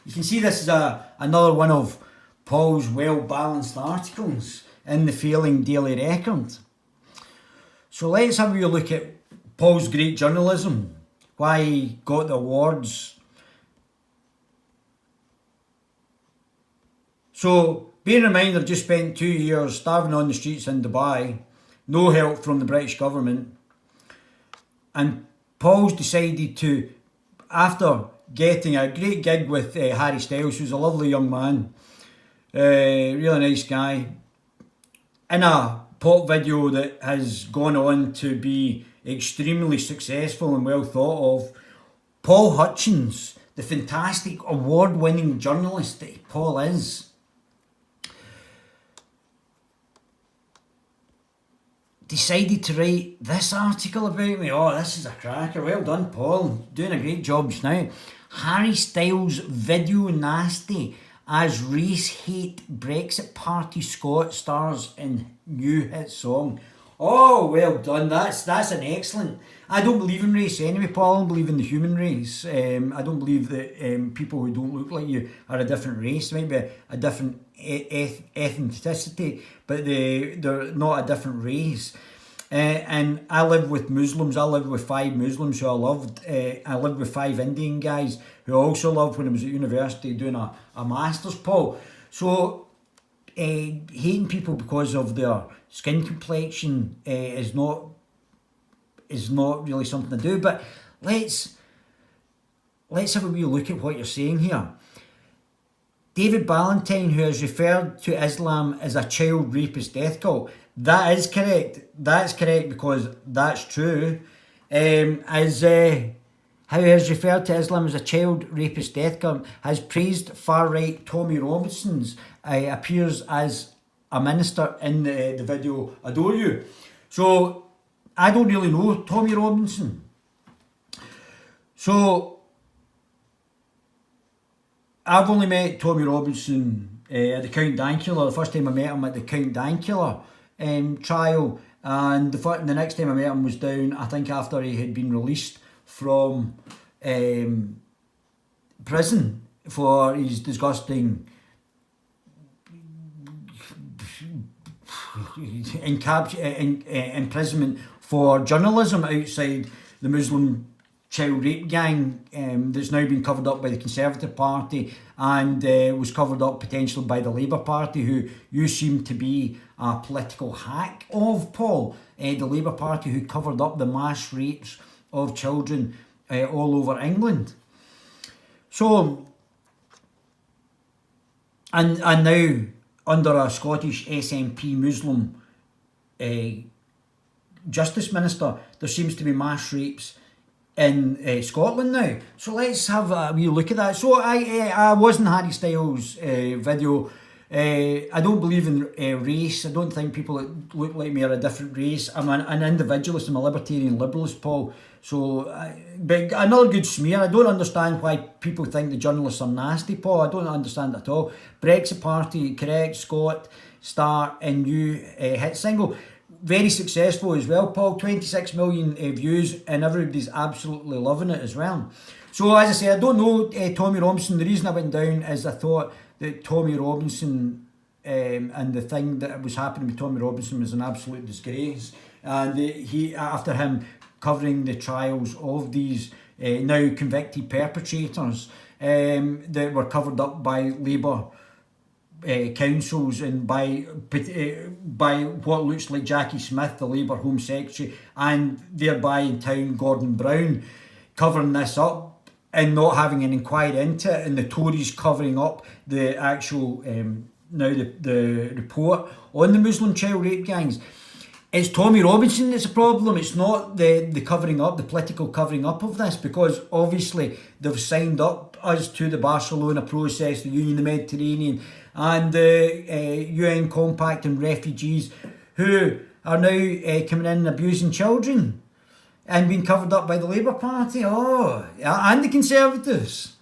you can see this is another one of Paul's well-balanced articles in the failing Daily Record. So let's have a wee look at Paul's great journalism, why he got the awards. So, bear in mind, I've just spent 2 years starving on the streets in Dubai, no help from the British government. And Paul's decided to, after getting a great gig with Harry Styles, who's a lovely young man, really nice guy, in a pop video that has gone on to be extremely successful and well thought of, Paul Hutcheon, the fantastic award-winning journalist that Paul is, decided to write this article about me. Oh, this is a cracker. Well done, Paul. Doing a great job just now. Harry Styles video nasty as race hate Brexit Party Scot stars in new hit song. Oh, well done. That's an excellent. I don't believe in race anyway, Paul. I don't believe in the human race. I don't believe that people who don't look like you are a different race. There might be a different ethnicity, but they're not a different race. And I live with Muslims. I lived with 5 Muslims who I loved. I lived with 5 Indian guys who I also loved when I was at university doing a master's, Paul. So hating people because of their skin complexion is not really something to do. But let's have a wee look at what you're saying here. David Ballantyne, who has referred to Islam as a child rapist death cult. That is correct. That's correct because that's true. How he has referred to Islam as a child rapist death cult, has praised far-right Tommy Robinson's appears as a minister in the video Adore You. So I don't really know Tommy Robinson. So I've only met Tommy Robinson at the Count Dankula. The first time I met him at the Count Dankula trial, and the next time I met him was down, I think, after he had been released from prison for his disgusting imprisonment for journalism outside the Muslim child rape gang that's now been covered up by the Conservative Party and was covered up potentially by the Labour Party, who you seem to be a political hack of, Paul. The Labour Party, who covered up the mass rapes of children all over England. So, and now under a Scottish SNP Muslim Justice Minister, there seems to be mass rapes in Scotland now. So let's have a wee look at that. So I was in Harry Styles' video. I don't believe in race. I don't think people that look like me are a different race. I'm an individualist. I'm a libertarian liberalist, Paul. So, but another good smear. I don't understand why people think the journalists are nasty, Paul. I don't understand at all. Brexit Party, correct, Scott, star and new hit single. Very successful as well, Paul. 26 million views, and everybody's absolutely loving it as well. So, as I say, I don't know Tommy Robinson. The reason I went down is I thought that Tommy Robinson and the thing that was happening with Tommy Robinson was an absolute disgrace. And he, after him covering the trials of these now convicted perpetrators that were covered up by Labour councils and by what looks like Jackie Smith, the Labour Home Secretary, and thereby in town Gordon Brown, covering this up and not having an inquiry into it, and the Tories covering up the actual now the report on the Muslim child rape gangs. It's Tommy Robinson that's a problem. It's not the covering up, the political covering up of this, because obviously they've signed up us to the Barcelona process, the Union of the Mediterranean, and the UN Compact on refugees, who are now coming in and abusing children and being covered up by the Labour Party. Oh, and the Conservatives.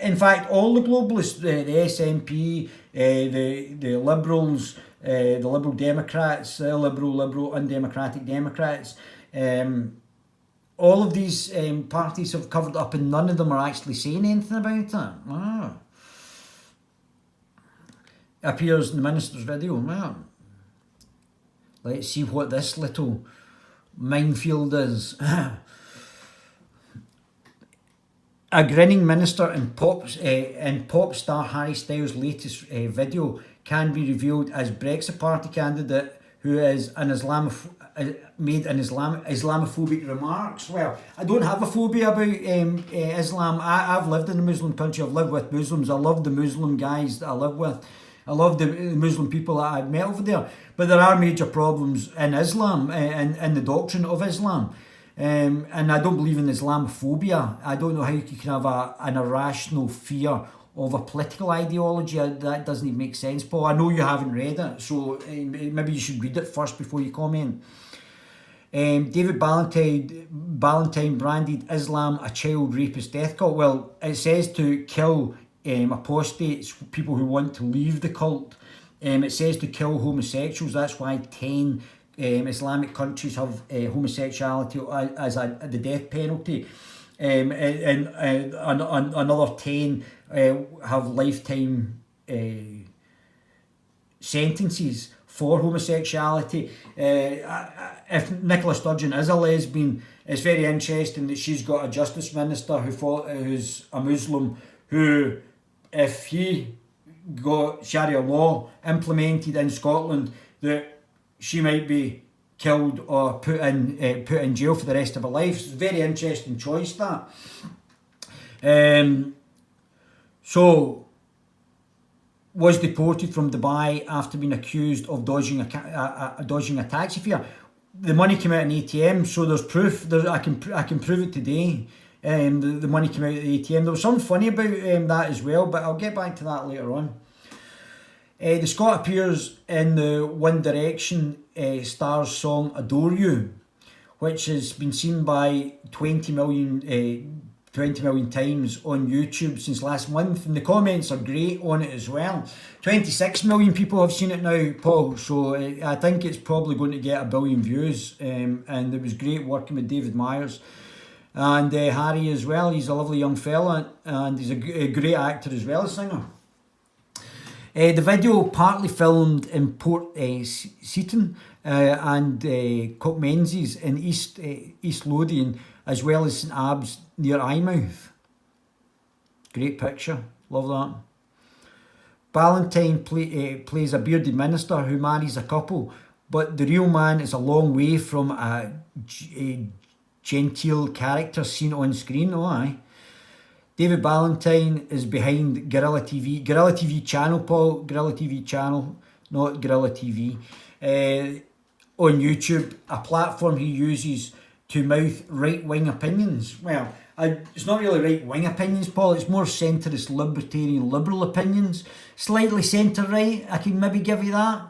In fact, all the globalists, the SNP, the Liberals, the Liberal Democrats, the liberal, undemocratic Democrats, all of these parties have covered up, and none of them are actually saying anything about it. Appears in the minister's video. Let's see what this little minefield is. A grinning minister in pop star Harry Styles' latest video can be revealed as Brexit Party candidate who is an made an Islamophobic remarks. Well, I don't have a phobia about Islam. I've lived in a Muslim country. I've lived with Muslims. I love the Muslim guys that I live with. I love the Muslim people that I've met over there. But there are major problems in Islam and the doctrine of Islam. And I don't believe in Islamophobia. I don't know how you can have an irrational fear of a political ideology. That doesn't even make sense, Paul. I know you haven't read it, so maybe you should read it first before you comment. David Ballantyne branded Islam a child rapist death cult. Well, it says to kill apostates, people who want to leave the cult. It says to kill homosexuals. That's why 10 Islamic countries have homosexuality as the death penalty, and another 10 have lifetime sentences for homosexuality. If Nicola Sturgeon is a lesbian, it's very interesting that she's got a justice minister who's a Muslim, who, if he got Sharia law implemented in Scotland, that she might be killed or put in jail for the rest of her life. It's a very interesting choice, that. So, was deported from Dubai after being accused of dodging a taxi fare. The money came out in ATM, so there's proof. I can prove it today. The money came out of the ATM. There was something funny about that as well, but I'll get back to that later on. The Scot appears in the One Direction star's song Adore You, which has been seen by 20 million times on YouTube since last month, and the comments are great on it as well. 26 million people have seen it now, Paul, so I think it's probably going to get 1 billion views, and it was great working with David Myers and Harry as well. He's a lovely young fella, and he's a great actor as well as singer. The video partly filmed in Port Seaton and Cook Menzies in East Lothian, as well as St Abbs near Eyemouth. Great picture, love that. Ballantyne plays a bearded minister who marries a couple, but the real man is a long way from a genteel character seen on screen. Oh, aye. David Ballantyne is behind Guerilla TV channel, Paul, Guerilla TV channel, not Guerilla TV, on YouTube, a platform he uses to mouth right-wing opinions. Well, it's not really right-wing opinions, Paul, it's more centrist, libertarian, liberal opinions. Slightly centre-right, I can maybe give you that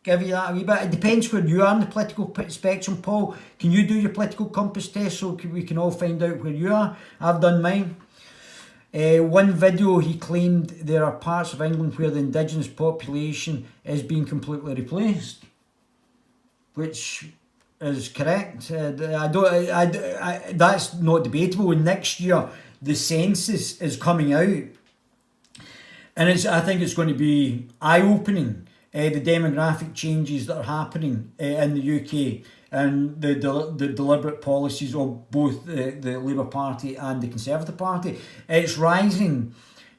a wee bit. It depends where you are in the political spectrum, Paul. Can you do your political compass test so we can all find out where you are? I've done mine. One video, he claimed there are parts of England where the indigenous population is being completely replaced, which is correct. That's not debatable. Next year, the census is coming out, and I think it's going to be eye-opening. The demographic changes that are happening in the UK and the deliberate policies of both the Labour Party and the Conservative Party. It's rising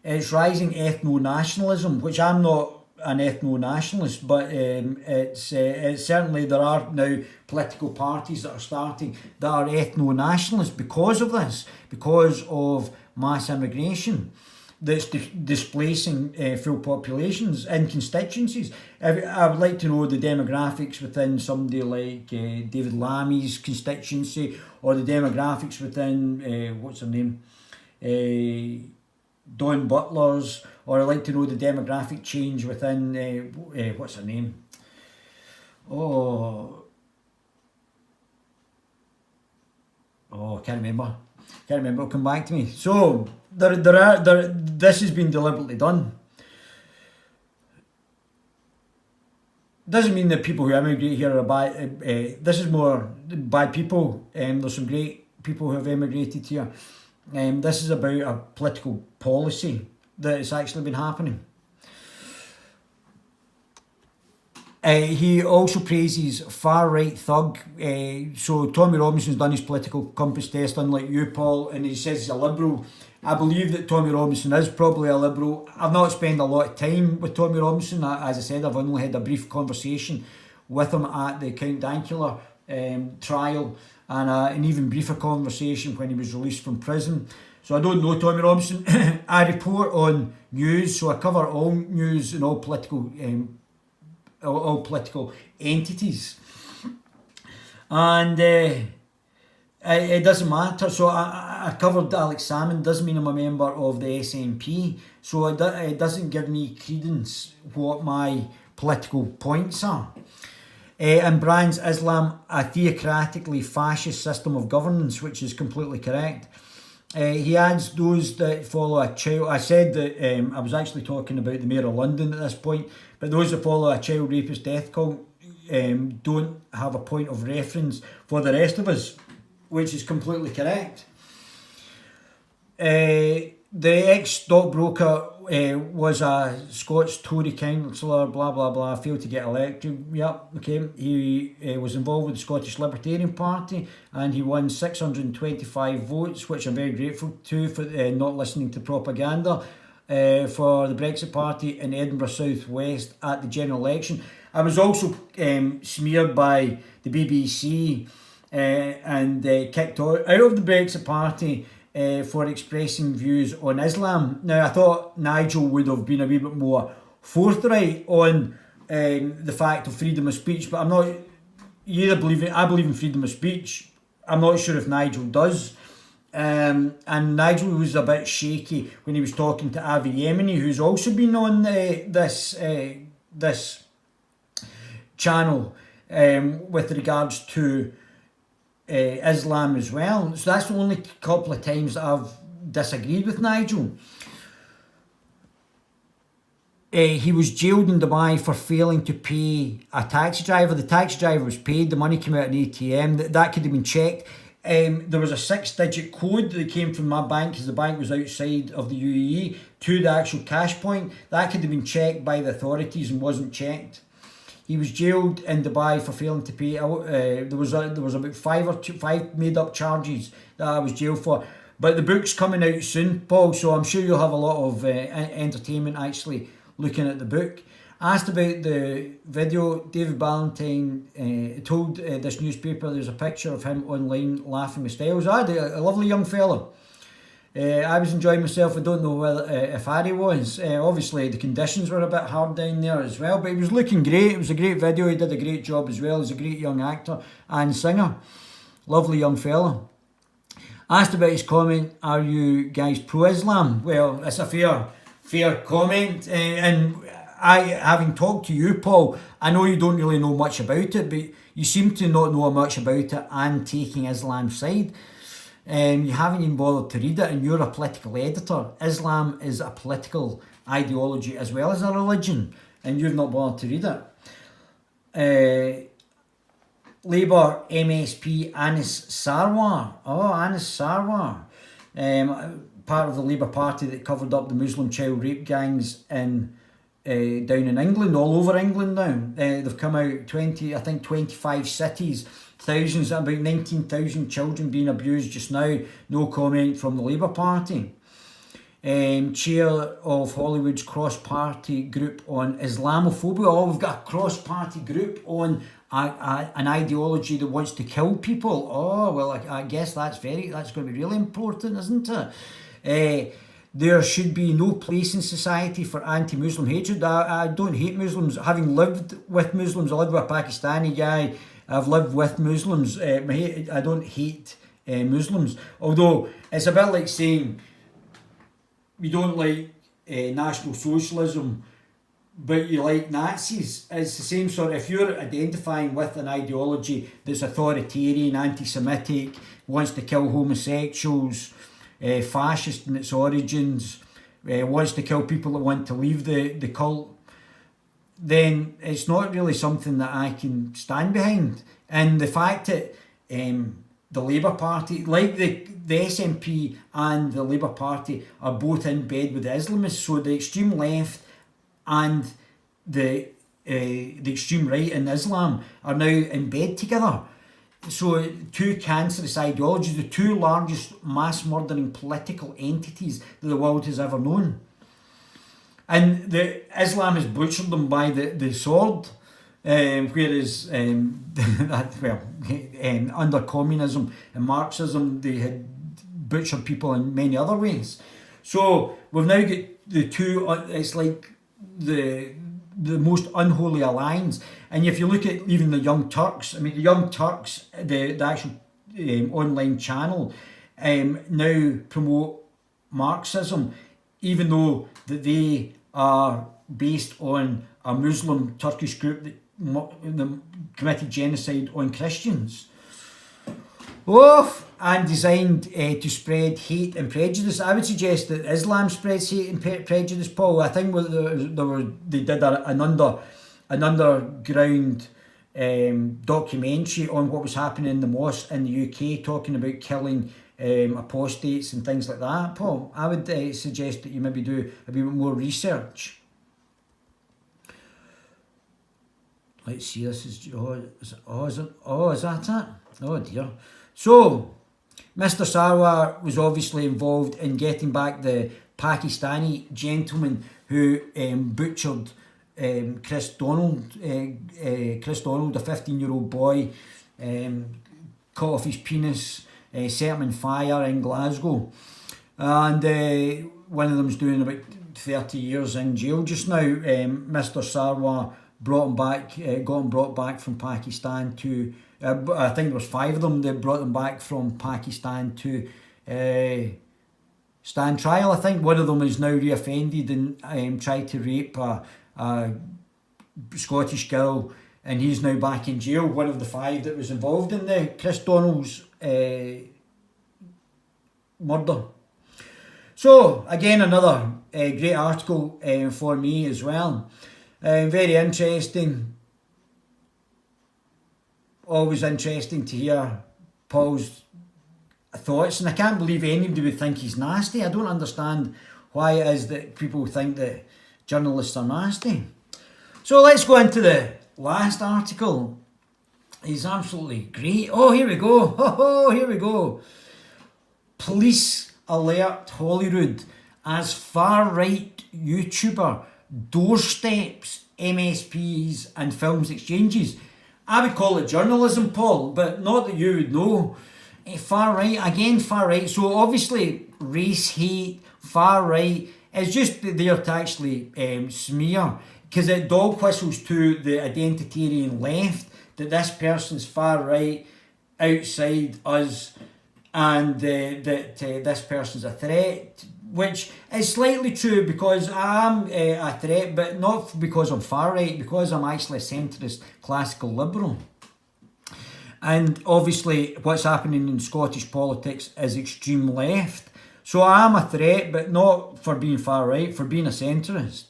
ethno-nationalism, which I'm not an ethno-nationalist, but it's certainly there are now political parties that are starting that are ethno-nationalists because of this, because of mass immigration that's displacing full populations in constituencies. I would like to know the demographics within somebody like David Lammy's constituency, or the demographics within, what's her name, Dawn Butler's, or I'd like to know the demographic change within, what's her name? I can't remember. It'll come back to me. So this has been deliberately done. Doesn't mean that people who immigrate here are bad. This is more bad people. There's some great people who have immigrated here. This is about a political policy that has actually been happening. He also praises far-right thug. So Tommy Robinson's done his political compass test, unlike you, Paul, and he says he's a liberal. I believe that Tommy Robinson is probably a liberal. I've not spent a lot of time with Tommy Robinson. As I said, I've only had a brief conversation with him at the Count Dankula trial, and an even briefer conversation when he was released from prison. So I don't know Tommy Robinson. I report on news, so I cover all news and all political entities, and it doesn't matter. So I covered Alex Salmond. Doesn't mean I'm a member of the SNP, so it doesn't give me credence what my political points are. And brands Islam a theocratically fascist system of governance, which is completely correct. He adds those that follow a child. I said that I was actually talking about the Mayor of London at this point, but those that follow a child rapist death cult don't have a point of reference for the rest of us, which is completely correct. The ex-stockbroker was a Scots Tory councillor, blah, blah, blah, failed to get elected. Yep, okay. He was involved with the Scottish Libertarian Party, and he won 625 votes, which I'm very grateful to for not listening to propaganda for the Brexit Party in Edinburgh South West at the general election. I was also smeared by the BBC and kicked out of the Brexit Party for expressing views on Islam. Now, I thought Nigel would have been a wee bit more forthright on the fact of freedom of speech, but I'm not. I believe in freedom of speech. I'm not sure if Nigel does. And Nigel was a bit shaky when he was talking to Avi Yemeni, who's also been on this channel with regards to Islam as well. So that's the only couple of times that I've disagreed with Nigel. He was jailed in Dubai for failing to pay a taxi driver. The taxi driver was paid, the money came out of an ATM. That could have been checked. There was a 6-digit code that came from my bank, because the bank was outside of the UAE, to the actual cash point. That could have been checked by the authorities and wasn't checked. He was jailed in Dubai for failing to pay. There was about five made up charges that I was jailed for. But the book's coming out soon, Paul, so I'm sure you'll have a lot of entertainment actually looking at the book. Asked about the video, David Ballantyne told this newspaper there's a picture of him online laughing with Styles. A lovely young fella. I was enjoying myself. I don't know if Harry was. Obviously, the conditions were a bit hard down there as well, but he was looking great. It was a great video. He did a great job as well. He's a great young actor and singer. Lovely young fella. Asked about his comment, are you guys pro-Islam? Well, it's a fair comment. And having talked to you, Paul, I know you don't really know much about it, but you seem to not know much about it and taking Islam's side. You haven't even bothered to read it, and you're a political editor. Islam is a political ideology as well as a religion, and you've not bothered to read it. Labour MSP Anis Sarwar. Oh, Anis Sarwar. Part of the Labour Party that covered up the Muslim child rape gangs down in England, all over England now. They've come out 25 cities, thousands, about 19,000 children being abused just now. No comment from the Labour Party. Chair of Hollywood's cross-party group on Islamophobia. Oh, we've got a cross-party group on an ideology that wants to kill people. Oh, well, I guess that's going to be really important, isn't it? There should be no place in society for anti-Muslim hatred. I don't hate Muslims. Having lived with Muslims, I lived with a Pakistani guy. I've lived with Muslims. I don't hate Muslims. Although it's a bit like saying you don't like National Socialism, but you like Nazis. It's the same sort of, if you're identifying with an ideology that's authoritarian, anti-Semitic, wants to kill homosexuals, fascist in its origins, wants to kill people that want to leave the cult, then it's not really something that I can stand behind. And the fact that the Labour Party, like the SNP and the Labour Party, are both in bed with the Islamists, so the extreme left and the extreme right in Islam are now in bed together. So two cancerous ideologies, the two largest mass murdering political entities that the world has ever known. And Islam has butchered them by the sword, whereas under communism and Marxism they had butchered people in many other ways. So we've now got the two, it's like the most unholy alliance. And if you look at even the Young Turks, I mean the Young Turks, the actual online channel, now promote Marxism, even though that they are based on a Muslim Turkish group that committed genocide on Christians. And designed to spread hate and prejudice. I would suggest that Islam spreads hate and prejudice, Paul. I think they did an underground documentary on what was happening in the mosque in the UK, talking about killing apostates and things like that, Paul. I would suggest that you maybe do a bit more research. Let's see, this is is that it? Oh dear. So, Mr. Sarwar was obviously involved in getting back the Pakistani gentleman who butchered Chris Donald, a 15-year-old boy, cut off his penis, set him on fire in Glasgow. And one of them's doing about 30 years in jail just now. Mr. Sarwar got him brought back from Pakistan to, I think there was 5 of them. They brought them back from Pakistan to stand trial. I think one of them is now reoffended and tried to rape a Scottish girl, and he's now back in jail. One of the 5 that was involved in the Chris Donald's murder. So again, another great article for me as well. Very interesting. Always interesting to hear Paul's thoughts, and I can't believe anybody would think he's nasty. I don't understand why it is that people think that journalists are nasty. So let's go into the last article. He's absolutely great. Oh, here we go. Oh, here we go. Police alert Holyrood as far-right YouTuber doorsteps MSPs and films exchanges. I would call it journalism, Paul, but not that you would know. Far-right, again far-right. So obviously race hate, far-right, it's just there to actually smear, because it dog whistles to the identitarian left that this person's far-right outside us, and that this person's a threat, which is slightly true, because I'm a threat, but not because I'm far-right, because I'm actually a centrist classical liberal. And obviously what's happening in Scottish politics is extreme left. So I am a threat, but not for being far-right, for being a centrist.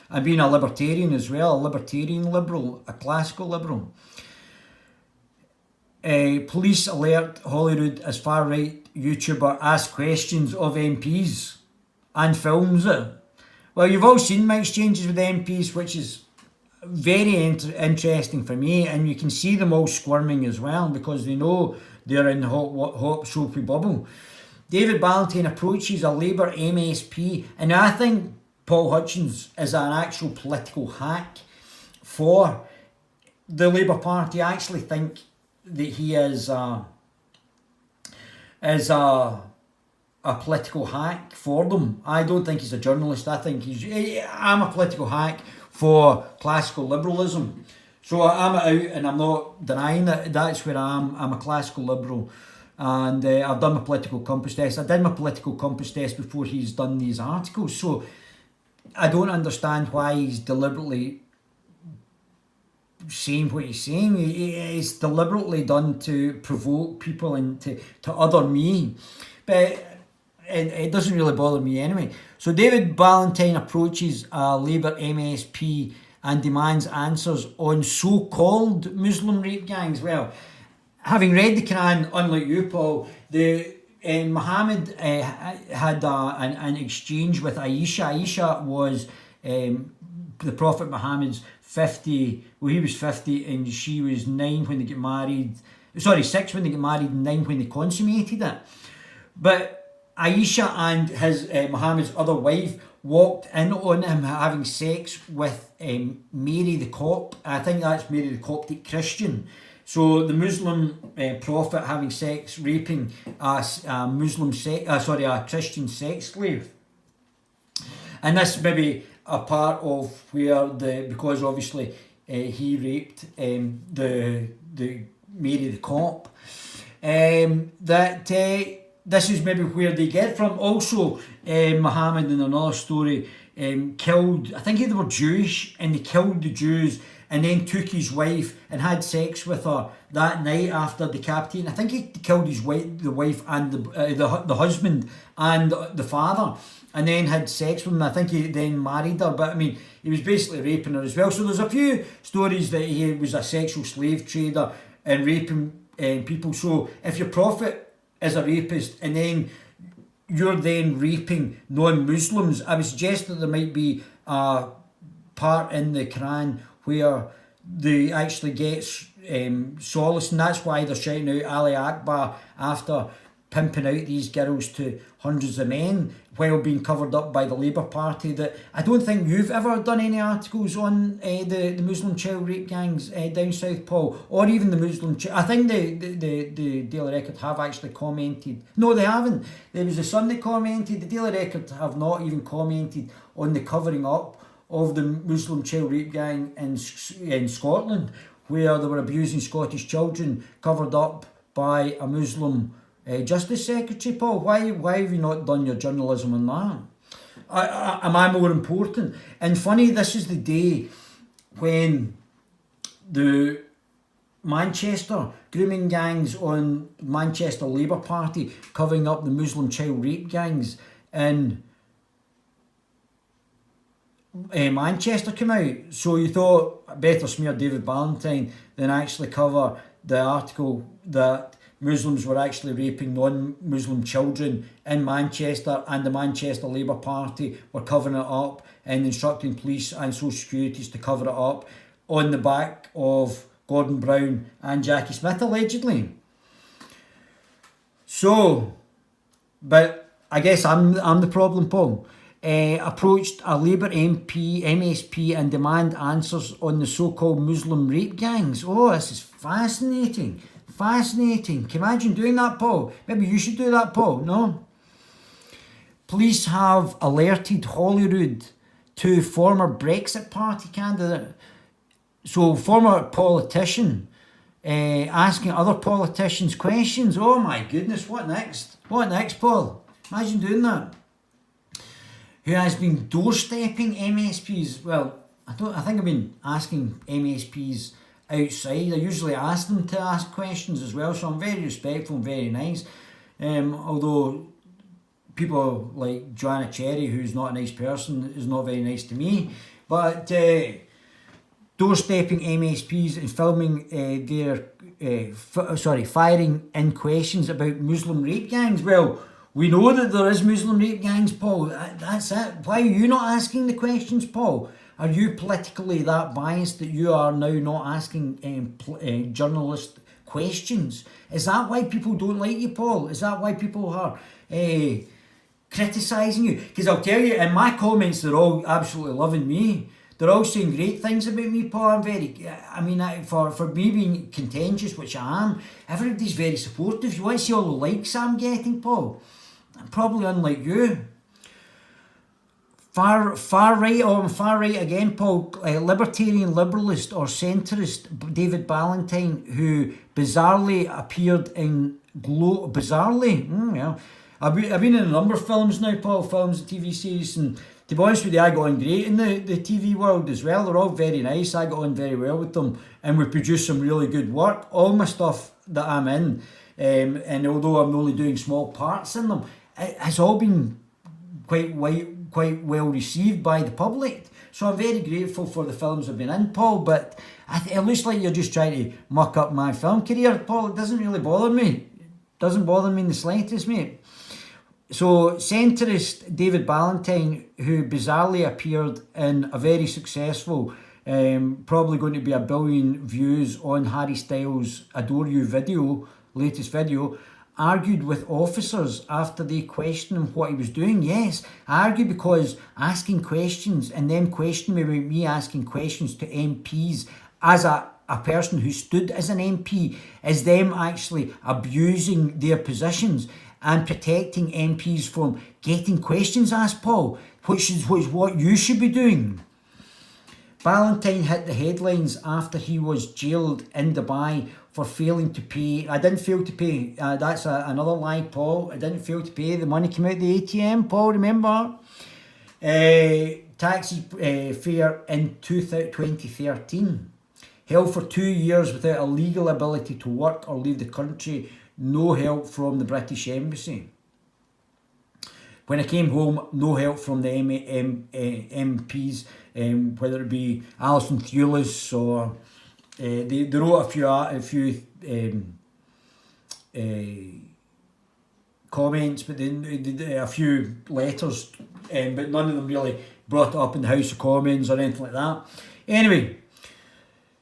And being a libertarian as well, a libertarian liberal, a classical liberal. Police alert Holyrood as far-right YouTuber asks questions of MPs and films it. Well, you've all seen my exchanges with MPs, which is very interesting for me, and you can see them all squirming as well, because they know they're in the hot soapy bubble. David Ballantyne approaches a Labour MSP, and I think Paul Hutcheon is an actual political hack for the Labour Party. I actually think that he is a political hack for them. I don't think he's a journalist. I'm a political hack for classical liberalism. So I'm out, and I'm not denying that. That's where I am. I'm a classical liberal, and I've done my political compass test. I did my political compass test before he's done these articles. So I don't understand why he's deliberately saying what he's saying. It's deliberately done to provoke people and to other me. But it doesn't really bother me anyway. So David Ballantyne approaches a Labour MSP and demands answers on so-called Muslim rape gangs. Well, having read the Quran, unlike you, Paul, Muhammad had an exchange with Aisha. Aisha was the Prophet Muhammad's 50, well, he was 50 and she was 9 when they get married. Sorry, 6 when they get married and 9 when they consummated it. But Aisha and his Muhammad's other wife walked in on him having sex with Mary the Cop. I think that's Mary the Coptic Christian. So the Muslim prophet having sex, raping a Christian sex slave. And this may be a part of where because obviously he raped the Mary the Cop. This is maybe where they get from. Also, Muhammad in another story killed, I think they were Jewish, and they killed the Jews and then took his wife and had sex with her that night after decapitating. I think he killed the wife and the husband and the father, and then had sex with him. I think he then married her, but I mean, he was basically raping her as well. So there's a few stories that he was a sexual slave trader and raping people. So if your prophet is a rapist and then you're then raping non-Muslims, I would suggest that there might be a part in the Quran where they actually get solace, and that's why they're shouting out Ali Akbar after pimping out these girls to hundreds of men while being covered up by the Labour Party. That I don't think you've ever done any articles on the Muslim child rape gangs down south, Paul, or even the Muslim. I think the Daily Record have actually commented. No, they haven't. There was the Sun that commented. The Daily Record have not even commented on the covering up of the Muslim child rape gang in Scotland, where they were abusing Scottish children, covered up by a Muslim Justice Secretary. Paul, why have you not done your journalism on that? Am I more important? And funny, this is the day when the Manchester grooming gangs on Manchester Labour Party covering up the Muslim child rape gangs in Manchester came out. So you thought better smear David Ballantyne than actually cover the article that Muslims were actually raping non-Muslim children in Manchester, and the Manchester Labour Party were covering it up and instructing police and social securities to cover it up on the back of Gordon Brown and Jackie Smith, allegedly. So, but I guess I'm the problem, Paul. Approached a Labour MP, MSP, and demand answers on the so-called Muslim rape gangs. Oh, this is fascinating. Fascinating. Can you imagine doing that, Paul? Maybe you should do that, Paul, no? Police have alerted Holyrood to former Brexit Party candidate. So, former politician asking other politicians questions. Oh my goodness, what next? What next, Paul? Imagine doing that. Who has been doorstepping MSPs? Well, I think I've been asking MSPs outside. I usually ask them to ask questions as well, so I'm very respectful and very nice. Although people like Joanna Cherry, who's not a nice person, is not very nice to me. But doorstepping MSPs and filming firing in questions about Muslim rape gangs. Well, we know that there is Muslim rape gangs, Paul. That's it. Why are you not asking the questions, Paul? Are you politically that biased that you are now not asking journalist questions? Is that why people don't like you, Paul? Is that why people are criticising you? Because I'll tell you, in my comments, they're all absolutely loving me. They're all saying great things about me, Paul. For me being contentious, which I am, everybody's very supportive. You want to see all the likes I'm getting, Paul? I'm probably unlike you. Far right again, Paul. Libertarian liberalist or centrist David Ballantyne, who bizarrely appeared in I've been in a number of films now, Paul, films and TV series, and to be honest with you, I got on great in the TV world as well. They're all very nice. I got on very well with them, and we produced some really good work. All my stuff that I'm in, and although I'm only doing small parts in them, it has all been quite well received by the public. So I'm very grateful for the films I've been in, Paul, but it looks like you're just trying to muck up my film career, Paul. It doesn't really bother me. It doesn't bother me in the slightest, mate. So, centrist David Ballantyne, who bizarrely appeared in a very successful, probably going to be 1 billion views on Harry Styles' Adore You video, latest video, argued with officers after they questioned him what he was doing. Yes, I argued because asking questions and them questioning me about me asking questions to MPs as a person who stood as an MP is them actually abusing their positions and protecting MPs from getting questions asked, Paul, which is what you should be doing. Ballantyne hit the headlines after he was jailed in Dubai for failing to pay. I didn't fail to pay. That's another lie, Paul. I didn't fail to pay. The money came out the ATM, Paul, remember? Taxi fare in 2013. Held for 2 years without a legal ability to work or leave the country. No help from the British Embassy. When I came home, no help from the MPs, whether it be Alison Thewlis or they wrote a few comments, but then a few letters, but none of them really brought it up in the House of Commons or anything like that. Anyway,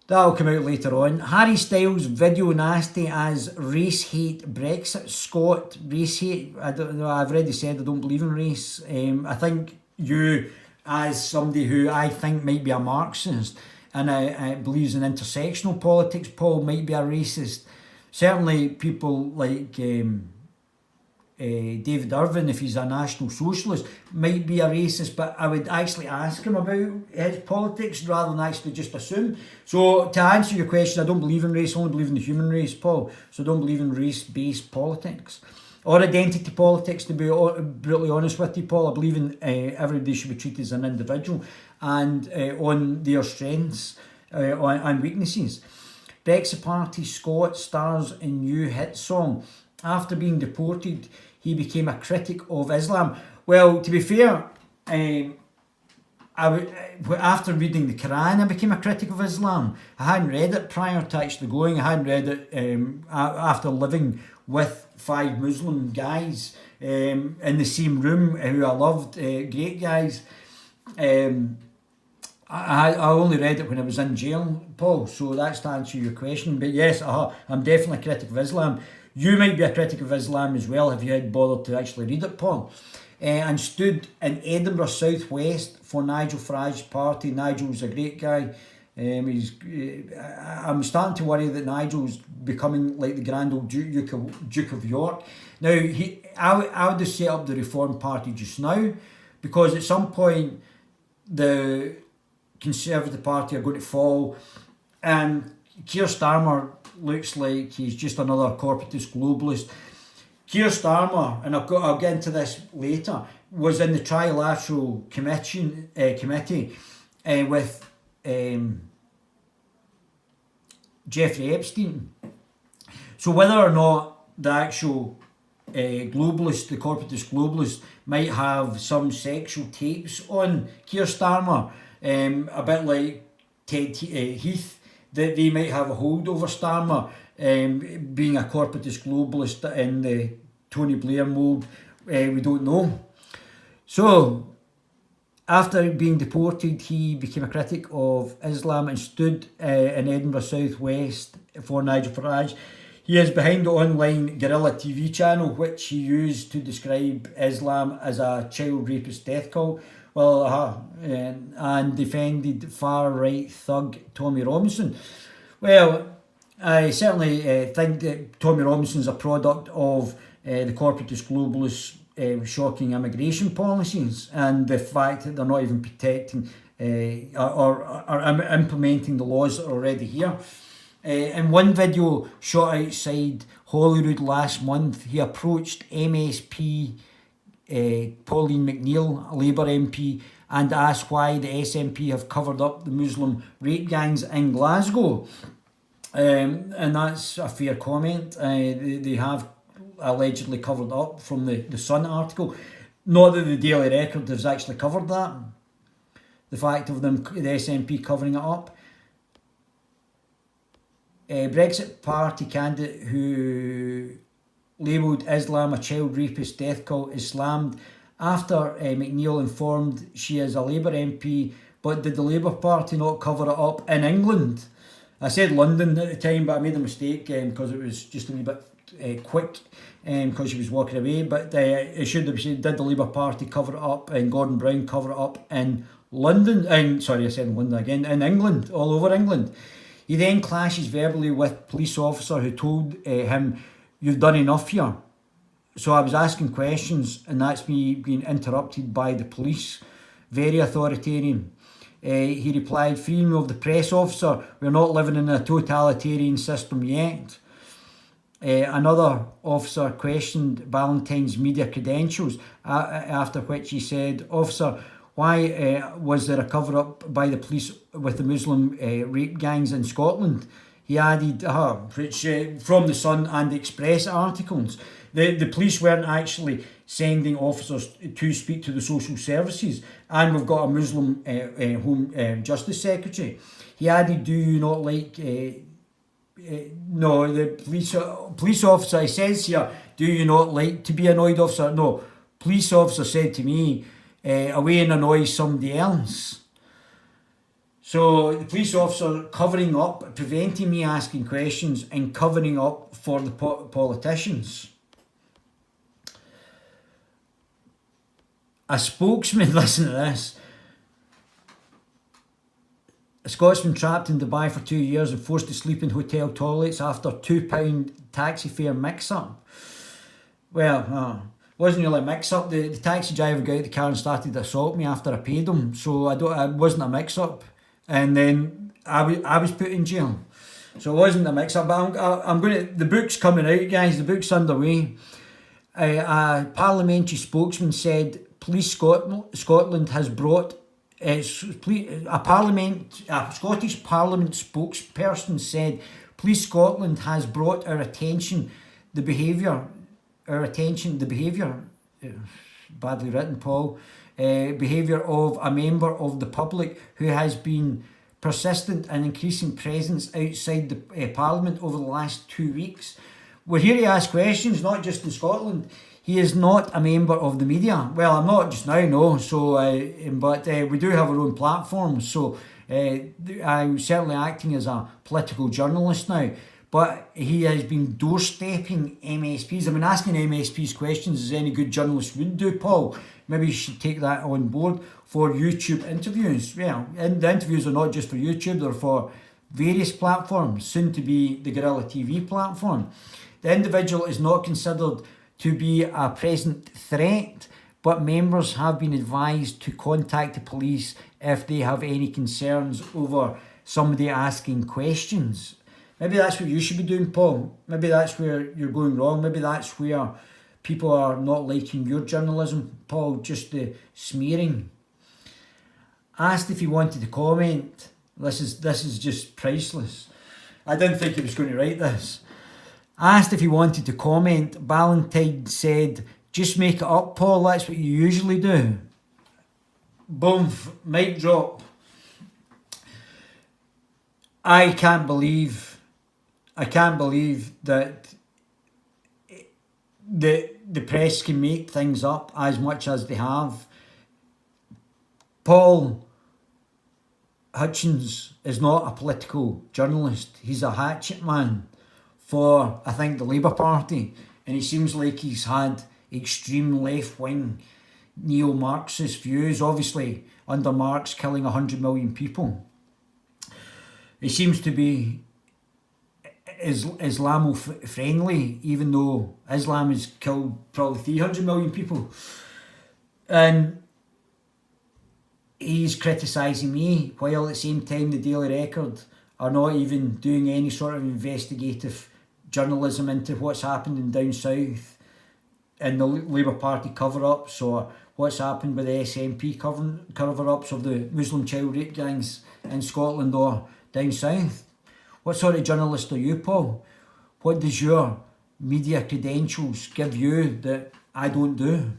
that'll come out later on. Harry Styles video nasty as race hate Brexit. Scott, race hate. I don't know. I've already said I don't believe in race. I think you, as somebody who I think might be a Marxist and I believes in intersectional politics, Paul, might be a racist. Certainly people like David Irvine, if he's a National Socialist, might be a racist, but I would actually ask him about his politics rather than actually just assume. So to answer your question, I don't believe in race, I only believe in the human race, Paul. So I don't believe in race-based politics. Or identity politics, to be brutally honest with you, Paul. I believe in everybody should be treated as an individual and on their strengths and weaknesses. Brexit Party Scott stars in new hit song. After being deported, he became a critic of Islam. Well, to be fair, I after reading the Quran, I became a critic of Islam. I hadn't read it prior to actually going. I hadn't read it after living with 5 Muslim guys in the same room who I loved, great guys. I only read it when I was in jail, Paul, so that's to answer your question. But yes, I'm definitely a critic of Islam. You might be a critic of Islam as well if you had bothered to actually read it, Paul. And stood in Edinburgh South West for Nigel Farage's party. Nigel's a great guy. I'm starting to worry that Nigel's becoming like the grand old Duke of York. Now, I would have set up the Reform Party just now, because at some point the Conservative Party are going to fall, and Keir Starmer looks like he's just another corporatist globalist. Keir Starmer, and I'll get into this later, was in the Trilateral Committee with Jeffrey Epstein. So whether or not the actual the corporatist globalist, might have some sexual tapes on Keir Starmer, a bit like Ted Heath, that they might have a hold over Starmer, being a corporatist globalist in the Tony Blair mould, we don't know. So, after being deported, he became a critic of Islam and stood in Edinburgh South West for Nigel Farage. He is behind the online Guerilla TV channel, which he used to describe Islam as a child rapist death cult. And defended far-right thug Tommy Robinson. Well, I certainly think that Tommy Robinson's a product of the corporatist globalists' shocking immigration policies, and the fact that they're not even protecting or are implementing the laws that are already here. In one video shot outside Holyrood last month, he approached MSP Pauline McNeill, a Labour MP, and asked why the SNP have covered up the Muslim rape gangs in Glasgow. And that's a fair comment. They have allegedly covered up from the Sun article. Not that the Daily Record has actually covered that. The fact of them, the SNP covering it up. Brexit Party candidate who labelled Islam a child rapist death cult is slammed after McNeill informed she is a Labour MP, but did the Labour Party not cover it up in England? I said London at the time, but I made a mistake because it was just a wee bit quick because she was walking away, but it should have said, did the Labour Party cover it up and Gordon Brown cover it up in London? Sorry, I said London again, in England, all over England. He then clashes verbally with police officer who told him, "You've done enough here." So I was asking questions, and that's me being interrupted by the police. Very authoritarian. He replied, "Freedom of the press, officer. We're not living in a totalitarian system yet." Another officer questioned Valentine's media credentials, after which he said, "Officer, why was there a cover-up by the police with the Muslim rape gangs in Scotland?" He added, which from the Sun and the Express articles, the police weren't actually sending officers to speak to the social services, and we've got a Muslim Home Justice Secretary. He added, "Do you not like..." No, the police officer, he says here, "Do you not like to be annoyed, officer?" No, police officer said to me, "Away and annoy somebody else." So the police officer covering up, preventing me asking questions and covering up for the politicians. A spokesman, listen to this. A Scotsman trapped in Dubai for 2 years and forced to sleep in hotel toilets after £2 taxi fare mix-up. Well, wasn't really a mix-up. The taxi driver got out of the car and started to assault me after I paid him. So it wasn't a mix-up. And then I was put in jail. So it wasn't a mix-up. But I'm going to... The book's coming out, guys. The book's underway. A parliamentary spokesman said Police Scotland has brought... a Scottish Parliament spokesperson said Police Scotland has brought our attention the behaviour... badly written, Paul... behaviour of a member of the public who has been persistent and increasing presence outside the Parliament over the last 2 weeks. We're here to ask questions, not just in Scotland. He is not a member of the media. Well, I'm not just now, no. So, but we do have our own platform. So I'm certainly acting as a political journalist now. But he has been doorstepping MSPs. I've been asking MSPs questions as any good journalist would do, Paul. Maybe you should take that on board for YouTube interviews. Well, and the interviews are not just for YouTube, they're for various platforms, soon to be the Guerilla TV platform. The individual is not considered to be a present threat, but members have been advised to contact the police if they have any concerns over somebody asking questions. Maybe that's what you should be doing, Paul. Maybe that's where you're going wrong. Maybe that's where people are not liking your journalism, Paul, just the smearing. Asked if he wanted to comment. This is just priceless. I didn't think he was going to write this. Asked if he wanted to comment. Ballantyne said, "Just make it up, Paul, that's what you usually do." Boom, mic drop. I can't believe that the press can make things up as much as they have. Paul Hutcheon is not a political journalist. He's a hatchet man for, I think, the Labour Party. And it seems like he's had extreme left-wing neo-Marxist views, obviously under Marx killing 100 million people. He seems to be Islamo-friendly, even though Islam has killed probably 300 million people. And he's criticising me, while at the same time the Daily Record are not even doing any sort of investigative journalism into what's happened in down south in the Labour Party cover-ups, or what's happened with the SNP cover-ups of the Muslim child rape gangs in Scotland or down south. What sort of journalist are you, Paul? What does your media credentials give you that I don't do?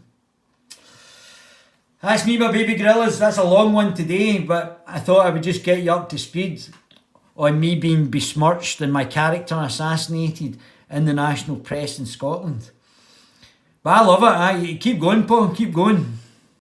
That's me, my baby gorillas. That's a long one today, but I thought I would just get you up to speed on me being besmirched and my character assassinated in the national press in Scotland. But I love it. Keep going, Paul. Keep going.